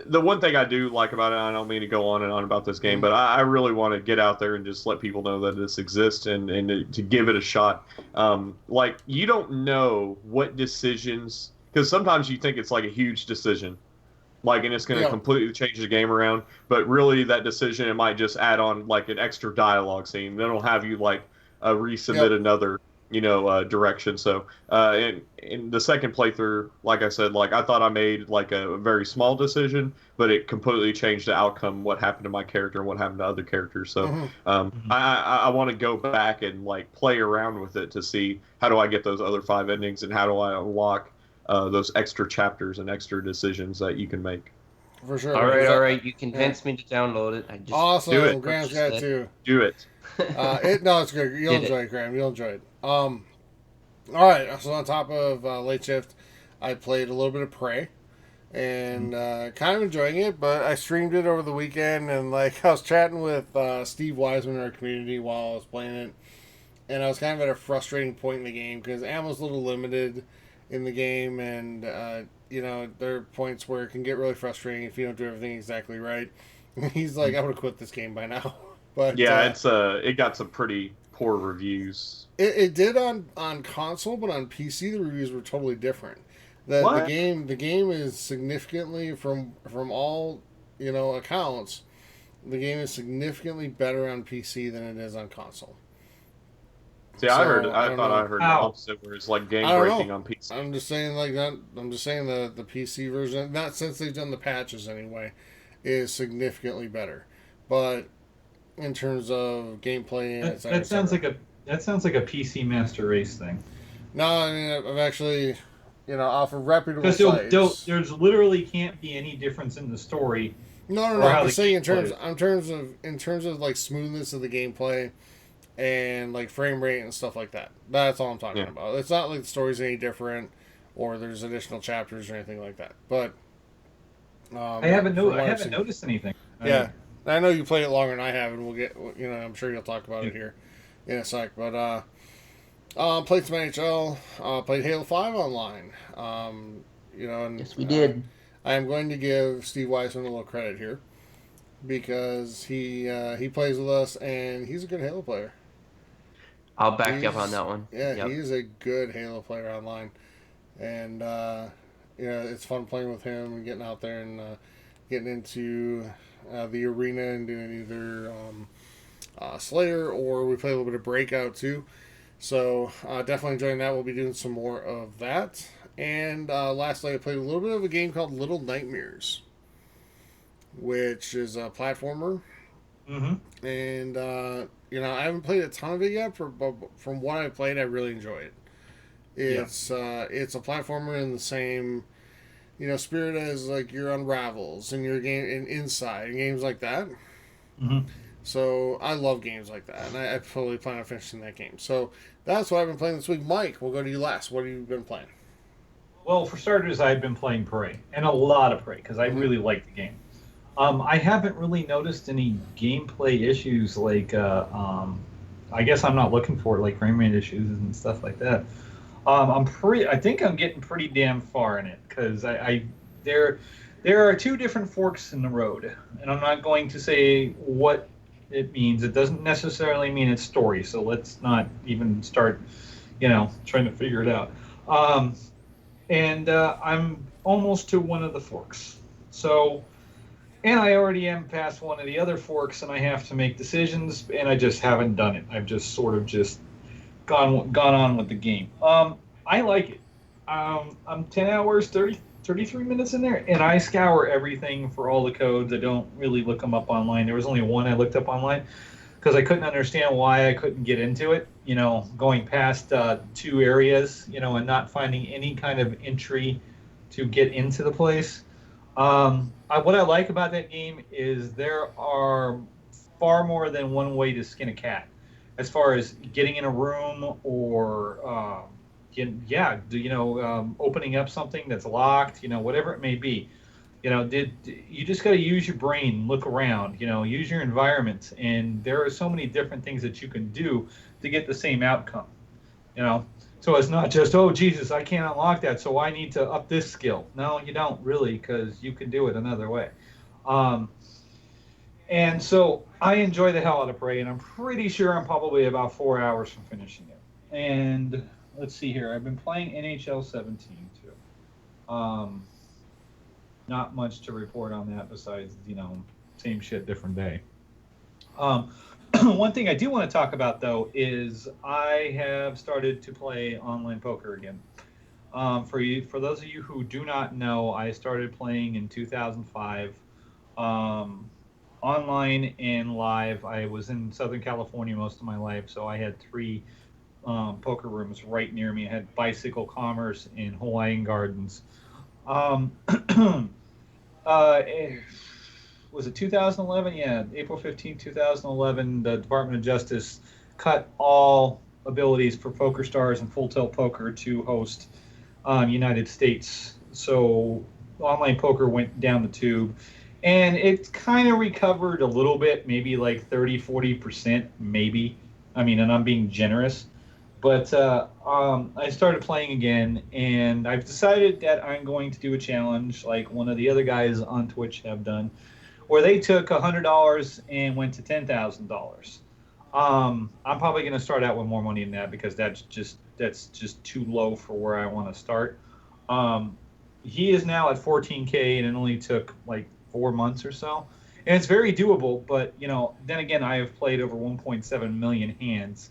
[SPEAKER 4] the one thing I do like about it. I don't mean to go on and on about this game, but I really want to get out there and just let people know that this exists and to give it a shot. Like you don't know what decisions, because sometimes you think it's like a huge decision. And it's going to completely change the game around. But really, that decision, it might just add on, like, an extra dialogue scene. Then it'll have you, like, resubmit another, direction. So, in the second playthrough, like I said, like, I thought I made, like, a very small decision, but it completely changed the outcome, what happened to my character and what happened to other characters. So, I want to go back and, like, play around with it to see how do I get those other 5 endings and how do I unlock those extra chapters and extra decisions that you can make.
[SPEAKER 1] For sure.
[SPEAKER 3] All right. You convinced me to download it. I just
[SPEAKER 1] awesome.
[SPEAKER 4] Do it.
[SPEAKER 1] Graham's got it too.
[SPEAKER 4] Do it.
[SPEAKER 1] It's good. You'll enjoy it, Graham. You'll enjoy it. All right. So on top of Late Shift, I played a little bit of Prey, and kind of enjoying it. But I streamed it over the weekend, and like I was chatting with Steve Wiseman in our community while I was playing it, and I was kind of at a frustrating point in the game because ammo's a little limited in the game, and there are points where it can get really frustrating if you don't do everything exactly right. He's like, I would have quit this game by now. But
[SPEAKER 4] yeah, it got some pretty poor reviews.
[SPEAKER 1] It did on console, but on PC the reviews were totally different. The game is significantly from all accounts, the game is significantly better on PC than it is on console.
[SPEAKER 4] See, I thought I heard the opposite, where it's like game breaking on PC.
[SPEAKER 1] I'm just saying the PC version, not since they've done the patches anyway, is significantly better. But in terms of gameplay,
[SPEAKER 2] that sounds like a PC Master Race thing.
[SPEAKER 1] No, I mean I've actually, off of reputable sites.
[SPEAKER 2] Because there's literally can't be any difference in the story.
[SPEAKER 1] No. I'm saying in terms of like smoothness of the gameplay. And like frame rate and stuff like that. That's all I'm talking about. It's not like the story's any different, or there's additional chapters or anything like that. But
[SPEAKER 2] I haven't noticed anything.
[SPEAKER 1] Yeah, I know you played it longer than I have, and we'll get. I'm sure you'll talk about it here in a sec. But played some NHL. Played Halo 5 online. And
[SPEAKER 3] yes, we did.
[SPEAKER 1] I am going to give Steve Wiseman a little credit here because he plays with us and he's a good Halo player.
[SPEAKER 3] I'll back you up on that one.
[SPEAKER 1] Yeah, he's a good Halo player online. And, it's fun playing with him and getting out there and getting into the arena and doing either Slayer, or we play a little bit of Breakout too. So definitely enjoying that. We'll be doing some more of that. And lastly, I played a little bit of a game called Little Nightmares, which is a platformer.
[SPEAKER 2] Mm-hmm.
[SPEAKER 1] And I haven't played a ton of it yet. But from what I've played, I really enjoy it. It's it's a platformer in the same spirit as like your Unravels and your game in Inside and games like that.
[SPEAKER 2] Mm-hmm.
[SPEAKER 1] So I love games like that, and I fully plan on finishing that game. So that's what I've been playing this week. Mike, we'll go to you last. What have you been playing?
[SPEAKER 2] Well, for starters, I've been playing Prey, and a lot of Prey, because I really like the game. I haven't really noticed any gameplay issues like, I guess I'm not looking for it, like frame rate issues and stuff like that. I think I'm getting pretty damn far in it, because there are two different forks in the road, and I'm not going to say what it means. It doesn't necessarily mean it's story, so let's not even start, trying to figure it out. And I'm almost to one of the forks. So, and I already am past one of the other forks, and I have to make decisions, and I just haven't done it. I've just sort of just gone on with the game. I like it. I'm 10 hours, 33 minutes in there, and I scour everything for all the codes. I don't really look them up online. There was only one I looked up online because I couldn't understand why I couldn't get into it, going past 2 areas, and not finding any kind of entry to get into the place. What I like about that game is there are far more than one way to skin a cat, as far as getting in a room or, opening up something that's locked, whatever it may be. You just got to use your brain, look around, use your environment, and there are so many different things that you can do to get the same outcome. So it's not just, oh Jesus, I can't unlock that, so I need to up this skill. No, you don't really, because you can do it another way. And so I enjoy the hell out of Prey, and I'm pretty sure I'm probably about 4 hours from finishing it. And let's see here, I've been playing NHL 17 too. Not much to report on that besides, same shit, different day. One thing I do want to talk about, though, is I have started to play online poker again. For those of you who do not know, I started playing in 2005, online and live. I was in Southern California most of my life, so I had 3 poker rooms right near me. I had Bicycle Commerce and Hawaiian Gardens. Was it 2011? Yeah, April 15, 2011, the Department of Justice cut all abilities for PokerStars and Full Tilt Poker to host United States. So online poker went down the tube, and it kind of recovered a little bit, maybe like 30-40%, maybe. And I'm being generous. But I started playing again, and I've decided that I'm going to do a challenge like one of the other guys on Twitch have done, where they took $100 and went to $10,000. I'm probably going to start out with more money than that, because that's just too low for where I want to start. He is now at 14K, and it only took like 4 months or so, and it's very doable. But then again, I have played over 1.7 million hands,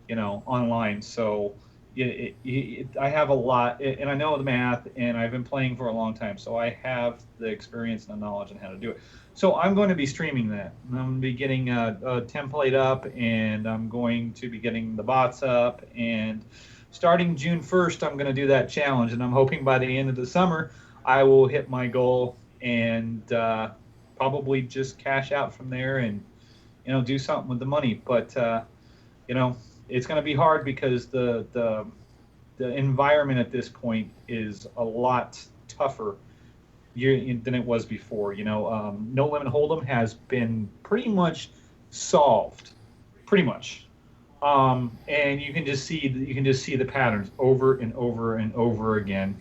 [SPEAKER 2] online. So I have a lot, and I know the math, and I've been playing for a long time, so I have the experience and the knowledge on how to do it. So I'm going to be streaming that. I'm going to be getting a template up, and I'm going to be getting the bots up, and starting June 1st, I'm going to do that challenge, and I'm hoping by the end of the summer, I will hit my goal and probably just cash out from there and, do something with the money. But, it's going to be hard, because the environment at this point is a lot tougher than it was before. No Limit Hold'em has been pretty much solved, pretty much, and you can just see the patterns over and over and over again.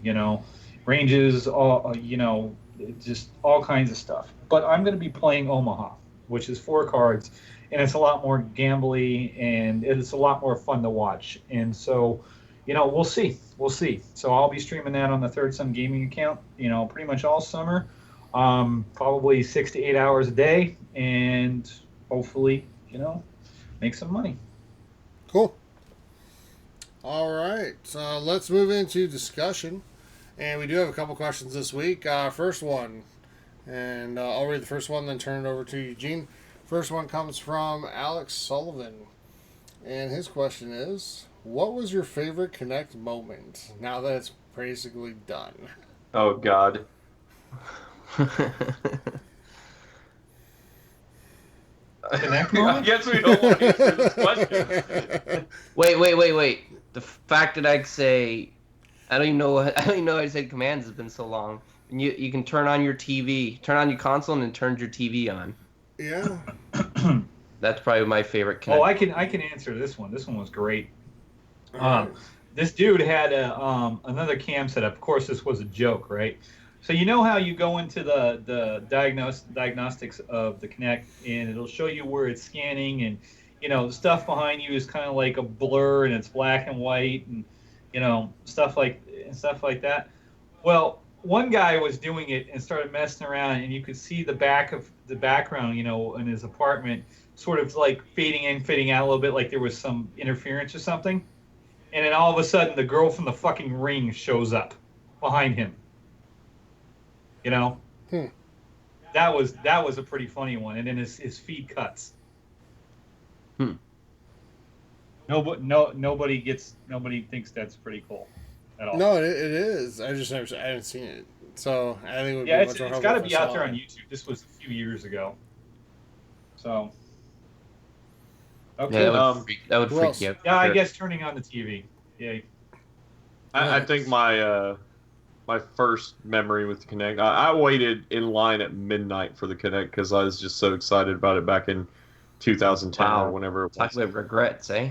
[SPEAKER 2] Ranges, just all kinds of stuff. But I'm going to be playing Omaha, which is 4 cards. And it's a lot more gambly, and it's a lot more fun to watch. And so, we'll see. So I'll be streaming that on the Third Sun Gaming account, pretty much all summer, probably 6 to 8 hours a day, and hopefully, make some money.
[SPEAKER 1] Cool. All right, so let's move into discussion. And we do have a couple questions this week. First one, and I'll read the first one, then turn it over to Eugene. First one comes from Alex Sullivan. And his question is, what was your favorite Connect moment now that it's basically done?
[SPEAKER 4] Oh, God.
[SPEAKER 2] Connect
[SPEAKER 4] I
[SPEAKER 2] moment?
[SPEAKER 4] guess we don't want to answer this question.
[SPEAKER 3] Wait. The fact that I could say, I don't even know how to say commands has been so long. And you can turn on your TV, turn on your console, and it turns your TV on.
[SPEAKER 1] Yeah.
[SPEAKER 3] That's probably my favorite Connect.
[SPEAKER 2] Oh, I can answer this one. This one was great.
[SPEAKER 1] All right.
[SPEAKER 2] This dude had another cam set up. Of course, this was a joke, right? So you know how you go into the diagnostics of the Kinect, and it'll show you where it's scanning, and the stuff behind you is kind of like a blur, and it's black and white, and stuff like that. Well, one guy was doing it and started messing around, and you could see the background, in his apartment, sort of like fading in, fading out a little bit, like there was some interference or something. And then all of a sudden, the girl from the fucking Ring shows up behind him. That was a pretty funny one. And then his feed cuts. Nobody thinks that's pretty cool at all.
[SPEAKER 1] No, it is. I haven't seen it. So I think it would be
[SPEAKER 2] It's
[SPEAKER 1] much more
[SPEAKER 2] got to
[SPEAKER 1] helpful
[SPEAKER 2] be
[SPEAKER 1] if I
[SPEAKER 2] out there
[SPEAKER 1] saw
[SPEAKER 2] on
[SPEAKER 1] it.
[SPEAKER 2] YouTube. This was a few years ago. So.
[SPEAKER 3] Yeah,
[SPEAKER 2] Okay.
[SPEAKER 3] that would
[SPEAKER 1] Who
[SPEAKER 3] freak
[SPEAKER 1] else?
[SPEAKER 3] you out.
[SPEAKER 2] Yeah, I
[SPEAKER 3] Sure.
[SPEAKER 2] guess turning on the TV. Yeah.
[SPEAKER 4] I think my first memory with the Kinect, I waited in line at midnight for the Kinect because I was just so excited about it back in 2010
[SPEAKER 3] Wow.
[SPEAKER 4] or whenever it was.
[SPEAKER 3] Talk about regrets, eh?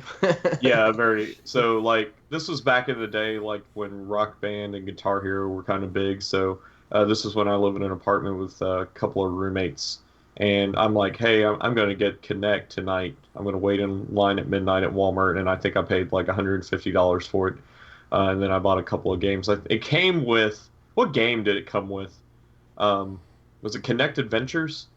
[SPEAKER 4] Yeah, very. So, like, this was back in the day, like, when Rock Band and Guitar Hero were kind of big. So, this was when I lived in an apartment with a couple of roommates. And I'm like, hey, I'm going to get Kinect tonight. I'm going to wait in line at midnight at Walmart. And I think I paid like $150 for it. And then I bought a couple of games. It came with, what game did it come with? Was it Kinect Adventures?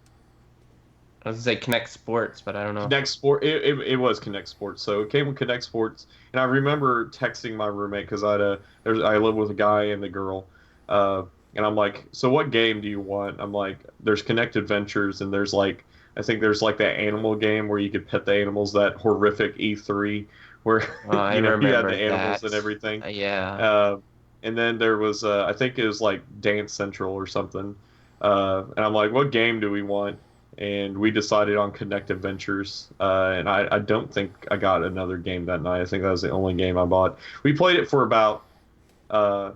[SPEAKER 3] I was gonna say Connect Sports, but I don't know.
[SPEAKER 4] Kinect Sport. It was Kinect Sports. So it came with Kinect Sports, and I remember texting my roommate because I live with a guy and a girl, and I'm like, so what game do you want? I'm like, there's Kinect Adventures, and there's like, I think there's like that animal game where you could pet the animals, that horrific E3 where
[SPEAKER 3] I
[SPEAKER 4] you had
[SPEAKER 3] remember
[SPEAKER 4] the animals
[SPEAKER 3] that.
[SPEAKER 4] and everything.
[SPEAKER 3] Yeah.
[SPEAKER 4] And then there was I think it was like Dance Central or something, and I'm like, what game do we want? And we decided on Kinect Adventures, and I don't think I got another game that night. I think that was the only game I bought. We played it for about a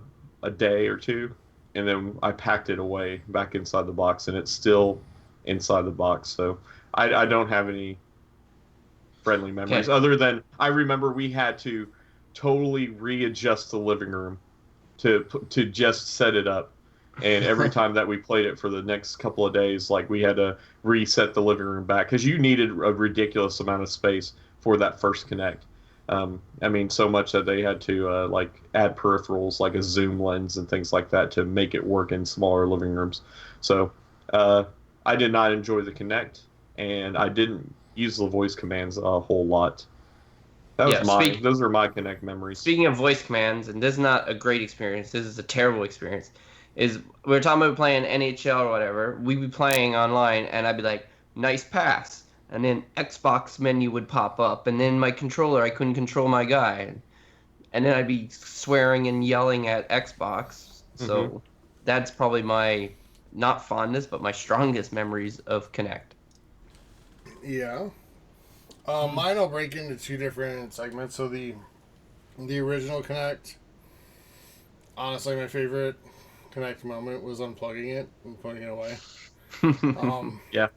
[SPEAKER 4] day or two, and then I packed it away back inside the box, and it's still inside the box. So I don't have any friendly memories other than I remember we had to totally readjust the living room to just set it up. And every time that we played it for the next couple of days, like we had to reset the living room back because you needed a ridiculous amount of space for that first Kinect. I mean, so much that they had to like add peripherals like a zoom lens and things like that to make it work in smaller living rooms. So I did not enjoy the Kinect, and I didn't use the voice commands a whole lot. That was those are my Kinect memories.
[SPEAKER 3] Speaking of voice commands, and this is not a great experience, this is a terrible experience, is we were talking about playing NHL or whatever, we'd be playing online, and I'd be like, nice pass. And then Xbox menu would pop up, and then my controller, I couldn't control my guy. And then I'd be swearing and yelling at Xbox. So that's probably my, not fondness, but my strongest memories of Kinect.
[SPEAKER 1] Yeah. Mine will break into two different segments. So the original Kinect, honestly, my favorite Kinect moment was unplugging it and putting it away.
[SPEAKER 4] Yeah.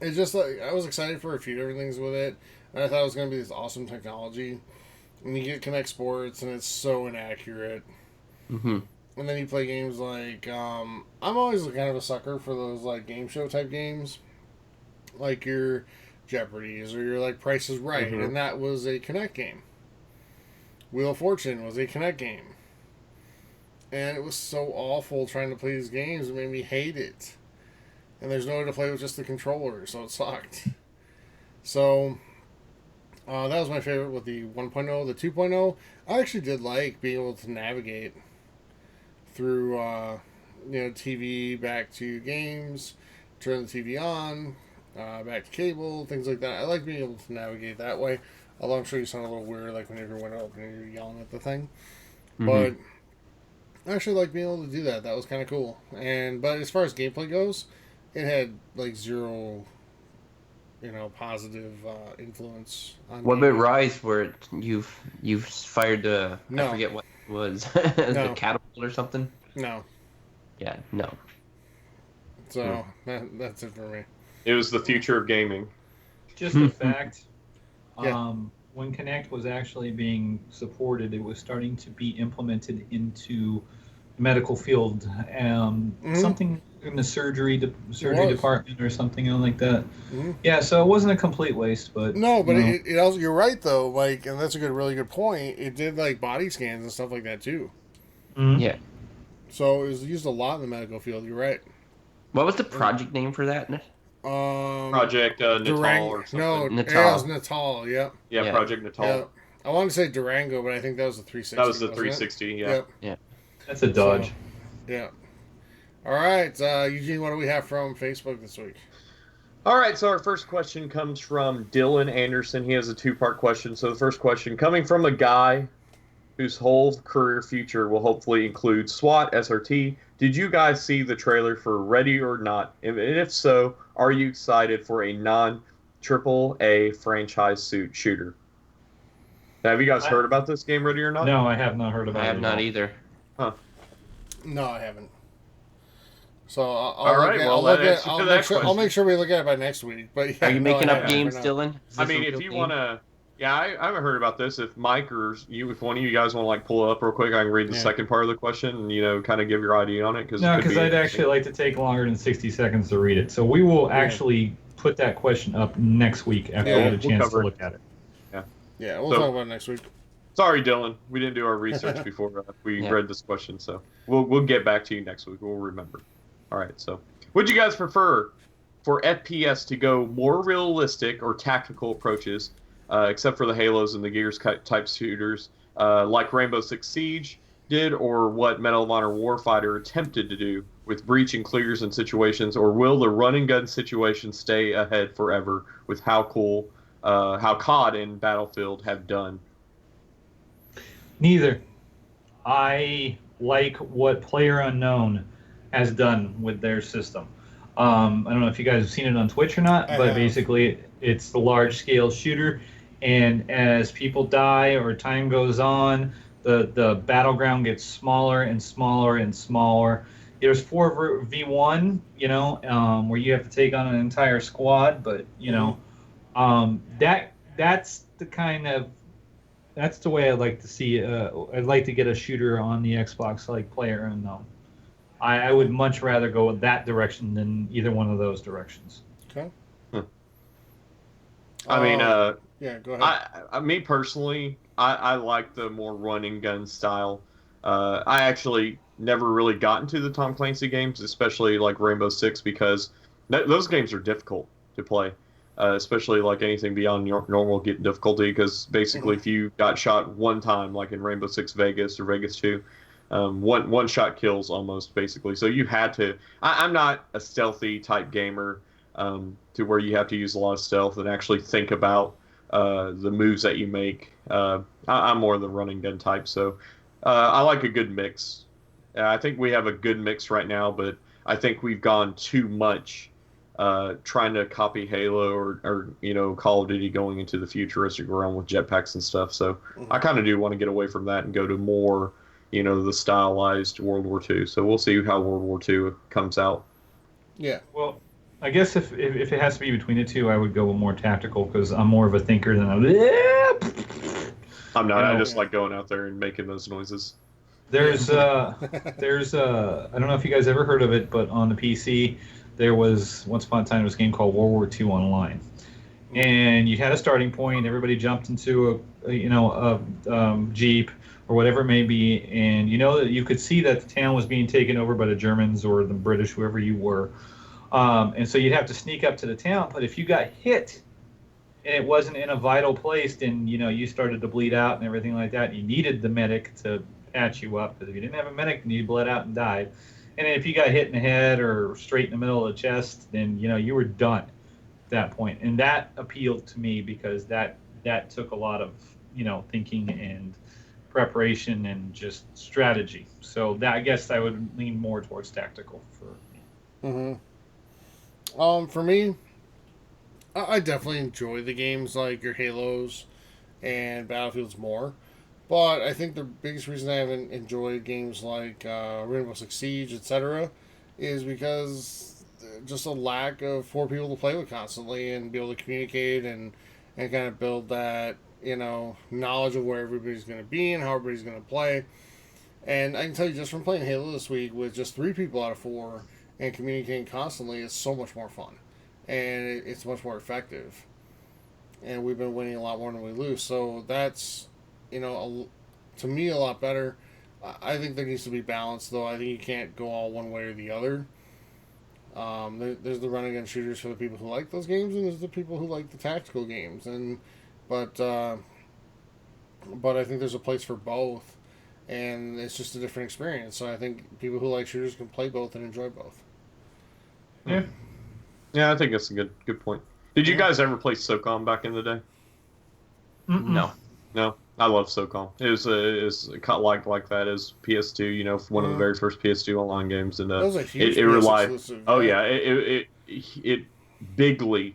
[SPEAKER 1] It's just like I was excited for a few different things with it, and I thought it was going to be this awesome technology. And you get Kinect Sports, and it's so inaccurate.
[SPEAKER 3] Mm-hmm.
[SPEAKER 1] And then you play games like I'm always kind of a sucker for those like game show type games, like your Jeopardies or your like Price is Right, and that was a Kinect game. Wheel of Fortune was a Kinect game, and it was so awful trying to play these games. It made me hate it. And there's no way to play with just the controller, so it sucked. So That was my favorite with the 1.0. The 2.0, I actually did like being able to navigate through, TV back to games, turn the TV on, back to cable, things like that. I like being able to navigate that way. Although I'm sure you sound a little weird, like when you went up and you're yelling at the thing.
[SPEAKER 3] Mhm.
[SPEAKER 1] But I actually like being able to do that. That was kind of cool. But as far as gameplay goes, it had like zero, positive influence on.
[SPEAKER 3] What
[SPEAKER 1] me.
[SPEAKER 3] about Rise, where you've fired the
[SPEAKER 1] No.
[SPEAKER 3] I forget what it was
[SPEAKER 1] No.
[SPEAKER 3] the catapult or something?
[SPEAKER 1] No.
[SPEAKER 3] Yeah, no.
[SPEAKER 1] So that's it for me.
[SPEAKER 4] It was the future of gaming.
[SPEAKER 2] Just a fact.
[SPEAKER 1] Yeah.
[SPEAKER 2] When Kinect was actually being supported, it was starting to be implemented into the medical field. Something in the surgery
[SPEAKER 1] was.
[SPEAKER 2] department or something like that.
[SPEAKER 1] Mm-hmm.
[SPEAKER 2] Yeah, so it wasn't a complete waste, but
[SPEAKER 1] No, but
[SPEAKER 2] you know.
[SPEAKER 1] it also, you're right though, like, and that's a really good point. It did like body scans and stuff like that too.
[SPEAKER 2] Mhm.
[SPEAKER 3] Yeah.
[SPEAKER 1] So it was used a lot in the medical field. You're right.
[SPEAKER 3] What was the project name for that?
[SPEAKER 4] Project Natal or something.
[SPEAKER 1] No,
[SPEAKER 3] Natal.
[SPEAKER 1] Yeah, it was Natal. Yep.
[SPEAKER 4] Yeah,
[SPEAKER 3] Yeah.
[SPEAKER 4] Project Natal.
[SPEAKER 1] Yep. I want to say Durango, but I think that was the 360.
[SPEAKER 4] That was the
[SPEAKER 1] wasn't it?
[SPEAKER 4] 360. Yeah.
[SPEAKER 1] Yep.
[SPEAKER 2] That's a dodge.
[SPEAKER 1] So, yeah. All right, Eugene. What do we have from Facebook this week?
[SPEAKER 4] All right, so our first question comes from Dylan Anderson. He has a two-part question. So the first question, coming from a guy whose whole career future will hopefully include SWAT, SRT, did you guys see the trailer for Ready or Not? And if so, are you excited for a non-AAA franchise shooter? Have you guys heard about this game, Ready or Not?
[SPEAKER 2] No, I have not heard about
[SPEAKER 3] I
[SPEAKER 2] it.
[SPEAKER 3] have
[SPEAKER 2] at
[SPEAKER 3] not
[SPEAKER 2] all.
[SPEAKER 3] either.
[SPEAKER 1] No, I haven't. So
[SPEAKER 4] All right, well, that answers that
[SPEAKER 1] I'll
[SPEAKER 4] question.
[SPEAKER 1] make sure we look at it by next week. But yeah,
[SPEAKER 3] Are you
[SPEAKER 1] no,
[SPEAKER 3] making
[SPEAKER 1] I
[SPEAKER 3] up
[SPEAKER 1] haven't
[SPEAKER 3] games,
[SPEAKER 1] for now.
[SPEAKER 3] Dylan? Is
[SPEAKER 4] I
[SPEAKER 3] this a
[SPEAKER 4] mean, if
[SPEAKER 3] real
[SPEAKER 4] you
[SPEAKER 3] game?
[SPEAKER 4] want to... Yeah, I haven't heard about this. If Mike or if one of you guys want to like pull it up real quick, I can read the
[SPEAKER 1] Yeah.
[SPEAKER 4] second part of the question and kind of give your idea on it.
[SPEAKER 2] No, because I'd actually like to take longer than 60 seconds to read it. So we will actually put that question up next week after
[SPEAKER 1] Yeah,
[SPEAKER 2] we get a
[SPEAKER 4] we'll
[SPEAKER 2] chance
[SPEAKER 4] cover
[SPEAKER 2] to
[SPEAKER 4] it.
[SPEAKER 2] look at it.
[SPEAKER 1] Yeah, we'll
[SPEAKER 4] So-
[SPEAKER 1] talk about it next week.
[SPEAKER 4] Sorry, Dylan. We didn't do our research before we
[SPEAKER 3] Yeah.
[SPEAKER 4] read this question, so we'll get back to you next week. We'll remember. All right. So, would you guys prefer for FPS to go more realistic or tactical approaches, except for the Halos and the Gears type shooters, like Rainbow Six Siege did, or what Medal of Honor Warfighter attempted to do with breach and clears and situations, or will the run and gun situation stay ahead forever with how COD and Battlefield have done?
[SPEAKER 2] Neither. I like what PlayerUnknown has done with their system. I don't know if you guys have seen it on Twitch or not,
[SPEAKER 1] I
[SPEAKER 2] but
[SPEAKER 1] have.
[SPEAKER 2] basically it's the large-scale shooter, and as people die or time goes on, the battleground gets smaller and smaller and smaller. There's 4v1, where you have to take on an entire squad, but that's the way I'd like to see. I'd like to get a shooter on the Xbox like PlayerUnknown. I would much rather go in that direction than either one of those directions.
[SPEAKER 1] Okay.
[SPEAKER 4] I mean,
[SPEAKER 1] Yeah, go ahead.
[SPEAKER 4] me personally, I like the more run and gun style. I actually never really got into the Tom Clancy games, especially like Rainbow Six, because those games are difficult to play, especially like anything beyond normal difficulty. Because basically, if you got shot one time, like in Rainbow Six Vegas or Vegas 2, one shot kills almost basically. So you had to. I'm not a stealthy type gamer to where you have to use a lot of stealth and actually think about the moves that you make. I'm more the running gun type, so I like a good mix. I think we have a good mix right now, but I think we've gone too much trying to copy Halo or Call of Duty going into the futuristic realm with jetpacks and stuff. So I kind of do want to get away from that and go to more, the stylized World War II. So we'll see how World War II comes out.
[SPEAKER 1] Yeah.
[SPEAKER 2] Well, I guess if it has to be between the two, I would go with more tactical because I'm more of a thinker than
[SPEAKER 4] I'm not. I
[SPEAKER 2] No.
[SPEAKER 4] just like going out there and making those noises.
[SPEAKER 2] There's I don't know if you guys ever heard of it, but on the PC there was once upon a time there was a game called World War II Online, and you had a starting point. Everybody jumped into a jeep or whatever it may be, and that you could see that the town was being taken over by the Germans or the British, whoever you were, and so you'd have to sneak up to the town. But if you got hit and it wasn't in a vital place, and you started to bleed out and everything like that, you needed the medic to patch you up, because if you didn't have a medic, then you bled out and died. And if you got hit in the head or straight in the middle of the chest, then you were done at that point. And that appealed to me because that took a lot of thinking and preparation and just strategy. So that, I guess I would lean more towards tactical for me.
[SPEAKER 1] For me, I definitely enjoy the games like your Halos and Battlefields more. But I think the biggest reason I haven't enjoyed games like Rainbow Six Siege, etc., is because just a lack of 4 people to play with constantly and be able to communicate and kind of build that knowledge of where everybody's going to be and how everybody's going to play. And I can tell you, just from playing Halo this week with just 3 people out of 4 and communicating constantly, it's so much more fun and it's much more effective. And we've been winning a lot more than we lose, so that's to me a lot better. I think there needs to be balance, though. I think you can't go all one way or the other. There's the run and gun shooters for the people who like those games, and there's the people who like the tactical games. But I think there's a place for both, and it's just a different experience. So I think people who like shooters can play both and enjoy both.
[SPEAKER 4] Yeah, I think that's a good point. Did you guys ever play SOCOM back in the day?
[SPEAKER 3] No.
[SPEAKER 4] No, I love SOCOM. It was cut like that as PS2. One of the very first PS2 online games, and
[SPEAKER 1] That was a huge
[SPEAKER 4] it relied.
[SPEAKER 1] exclusive.
[SPEAKER 4] Oh yeah, it bigly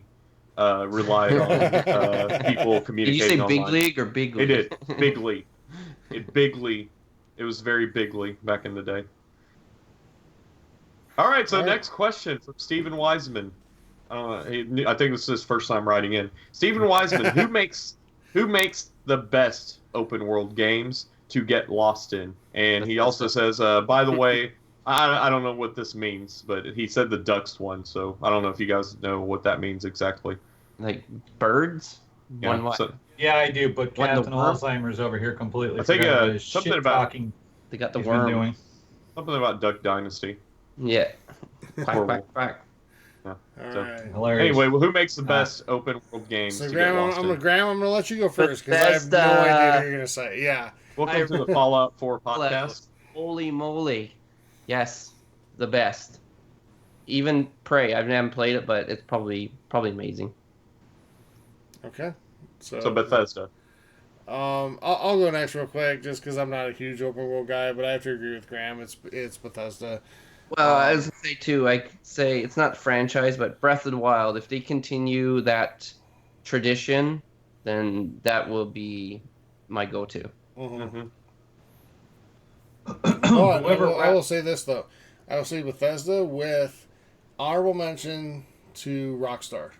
[SPEAKER 4] relied on people
[SPEAKER 3] Did
[SPEAKER 4] communicating.
[SPEAKER 3] you say
[SPEAKER 4] online.
[SPEAKER 3] big league or big league?
[SPEAKER 4] It did bigly. It was very bigly back in the day. All right, so next question from Stephen Wiseman. I think this is his first time writing in. Stephen Wiseman, who makes the best open world games to get lost in? And he also says, by the way, I don't know what this means, but he said the Ducks one, so I don't know if you guys know what that means exactly.
[SPEAKER 3] Like birds?
[SPEAKER 4] Yeah,
[SPEAKER 2] Yeah, I do, but
[SPEAKER 3] What, the
[SPEAKER 2] Captain
[SPEAKER 3] worm?
[SPEAKER 2] Alzheimer's over here completely.
[SPEAKER 4] I think,
[SPEAKER 2] forgot his
[SPEAKER 4] something
[SPEAKER 2] shit
[SPEAKER 4] about-
[SPEAKER 2] talking
[SPEAKER 3] They got the
[SPEAKER 2] he's been
[SPEAKER 3] worm.
[SPEAKER 2] doing.
[SPEAKER 4] something about Duck Dynasty.
[SPEAKER 3] Yeah. Quack,
[SPEAKER 4] Horrible.
[SPEAKER 3] quack, quack.
[SPEAKER 1] All
[SPEAKER 4] So-
[SPEAKER 1] right.
[SPEAKER 2] Hilarious.
[SPEAKER 4] Anyway, well, who makes the best open world games
[SPEAKER 1] So
[SPEAKER 4] to
[SPEAKER 1] Graham,
[SPEAKER 4] get lost in?
[SPEAKER 1] Graham, I'm gonna let you go first because I have no
[SPEAKER 3] Bethesda.
[SPEAKER 1] idea what you're gonna say. Yeah.
[SPEAKER 4] Welcome to the Fallout 4 podcast.
[SPEAKER 3] Holy moly. Yes. The best. Even Prey. I haven't played it, but it's probably amazing.
[SPEAKER 1] Okay.
[SPEAKER 4] So Bethesda.
[SPEAKER 1] I'll go next real quick, just because I'm not a huge open world guy, but I have to agree with Graham. It's Bethesda.
[SPEAKER 3] Well, I was going to say, too, I could say it's not franchise, but Breath of the Wild, if they continue that tradition, then that will be my go-to.
[SPEAKER 1] Mm-hmm.
[SPEAKER 2] Whoever-
[SPEAKER 1] I will say this though. I will say Bethesda with honorable mention to Rockstar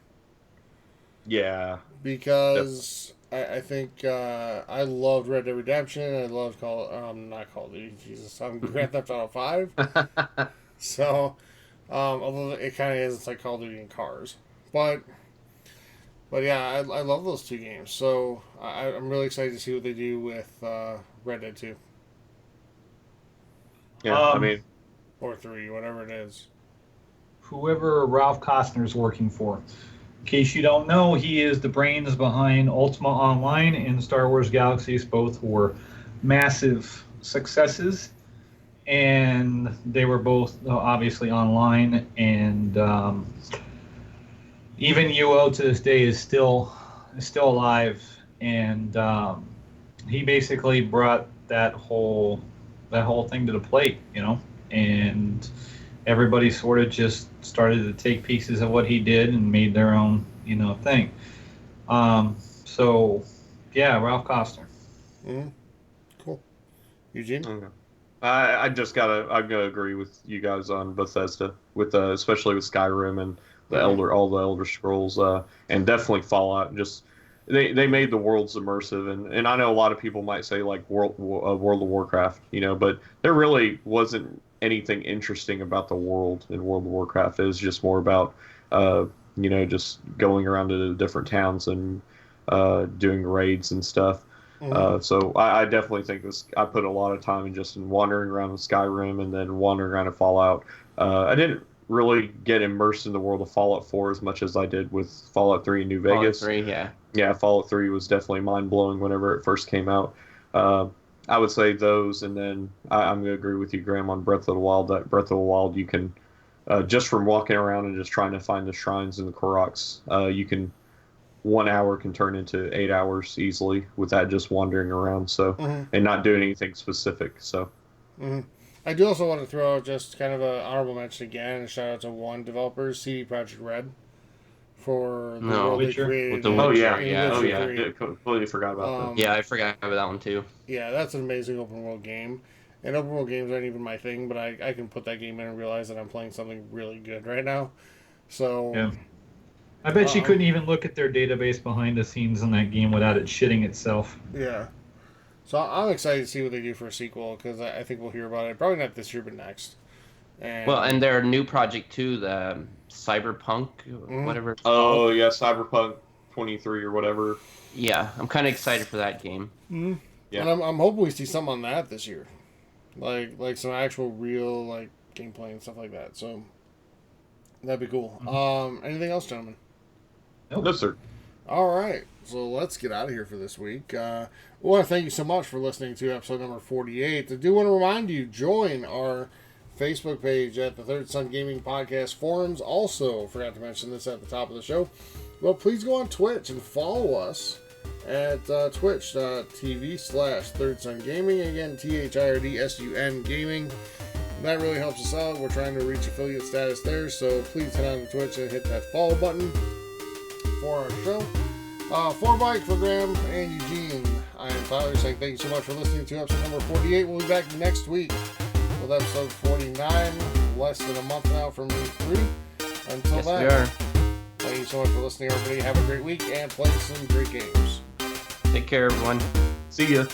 [SPEAKER 4] Yeah.
[SPEAKER 1] because I think I loved Red Dead Redemption. I loved not Call of Duty. Jesus, I'm Grand Theft Auto 5. So, although it kind of is, it's like Call of Duty in cars, but yeah, I love those 2 games. So I'm really excited to see what they do with Red Dead 2
[SPEAKER 4] Yeah, I
[SPEAKER 2] Um,
[SPEAKER 4] mean,
[SPEAKER 1] or 3, whatever it is.
[SPEAKER 2] Whoever Ralph Costner's working for. In case you don't know, he is the brains behind Ultima Online and Star Wars Galaxies. Both were massive successes, and they were both obviously online. And even UO to this day is still alive, and he basically brought that whole thing to the plate, and everybody sort of just started to take pieces of what he did and made their own, thing. So, yeah, Ralph Costner.
[SPEAKER 1] Mm-hmm. Cool. Eugene?
[SPEAKER 4] okay. I'm gonna agree with you guys on Bethesda, with especially with Skyrim and all the Elder Scrolls, and definitely Fallout. Just they made the worlds immersive, and I know a lot of people might say like World of Warcraft, but there really wasn't anything interesting about the world in World of Warcraft. It was just more about just going around to the different towns and doing raids and stuff. So I definitely think I put a lot of time in wandering around in Skyrim and then wandering around in Fallout. I didn't really get immersed in the world of Fallout 4 as much as I did with Fallout 3 in New Vegas.
[SPEAKER 3] Fallout 3, yeah.
[SPEAKER 4] Yeah, Fallout 3 was definitely mind blowing whenever it first came out. I would say those, and then I'm going to agree with you, Graham, on Breath of the Wild. That Breath of the Wild, you can just from walking around and just trying to find the shrines and the Koroks, you can 1 hour can turn into 8 hours easily with that just wandering around. So and not doing anything specific. So.
[SPEAKER 1] I do also want to throw out just kind of an honorable mention again, a shout out to one developer, CD Projekt Red, for the world they
[SPEAKER 2] Witcher.
[SPEAKER 1] created.
[SPEAKER 3] With the
[SPEAKER 1] in-
[SPEAKER 4] Oh
[SPEAKER 3] Witcher,
[SPEAKER 1] in Witcher
[SPEAKER 3] yeah.
[SPEAKER 1] 3.
[SPEAKER 4] Completely forgot about
[SPEAKER 3] Yeah, I forgot about that one too.
[SPEAKER 1] Yeah, that's an amazing open world game. And open world games aren't even my thing, but I can put that game in and realize that I'm playing something really good right now. So,
[SPEAKER 2] Yeah. I bet you couldn't even look at their database behind the scenes in that game without it shitting itself.
[SPEAKER 1] yeah. So I'm excited to see what they do for a sequel, because I think we'll hear about it. Probably not this year, but next.
[SPEAKER 3] And their new project too, the Cyberpunk, whatever. It's
[SPEAKER 4] Oh
[SPEAKER 3] called.
[SPEAKER 4] yeah, Cyberpunk 23 or whatever.
[SPEAKER 3] Yeah, I'm kind of excited for that game.
[SPEAKER 4] Yeah.
[SPEAKER 1] And I'm hoping we see something on that this year. Like some actual real like gameplay and stuff like that. So that'd be cool. Anything else, gentlemen?
[SPEAKER 2] Nope.
[SPEAKER 4] No, sir.
[SPEAKER 1] All right, so let's get out of here for this week. We want to thank you so much for listening to episode number 48. I do want to remind you, join our Facebook page at the Third Sun Gaming Podcast forums. Also, forgot to mention this at the top of the show. Well, please go on Twitch and follow us at twitch.tv/Third Sun Gaming. Again, THIRDSUN Gaming. That really helps us out. We're trying to reach affiliate status there, so please head on to Twitch and hit that follow button for our show. For Mike, for Graham, and Eugene, I am Tyler saying thank you so much for listening to episode number 48. We'll be back next week with episode 49, less than a month now from week 3. Until
[SPEAKER 3] Yes,
[SPEAKER 1] then,
[SPEAKER 3] we are.
[SPEAKER 1] thank you so much for listening, everybody. Have a great week and play some great games.
[SPEAKER 3] Take care, everyone.
[SPEAKER 4] See ya.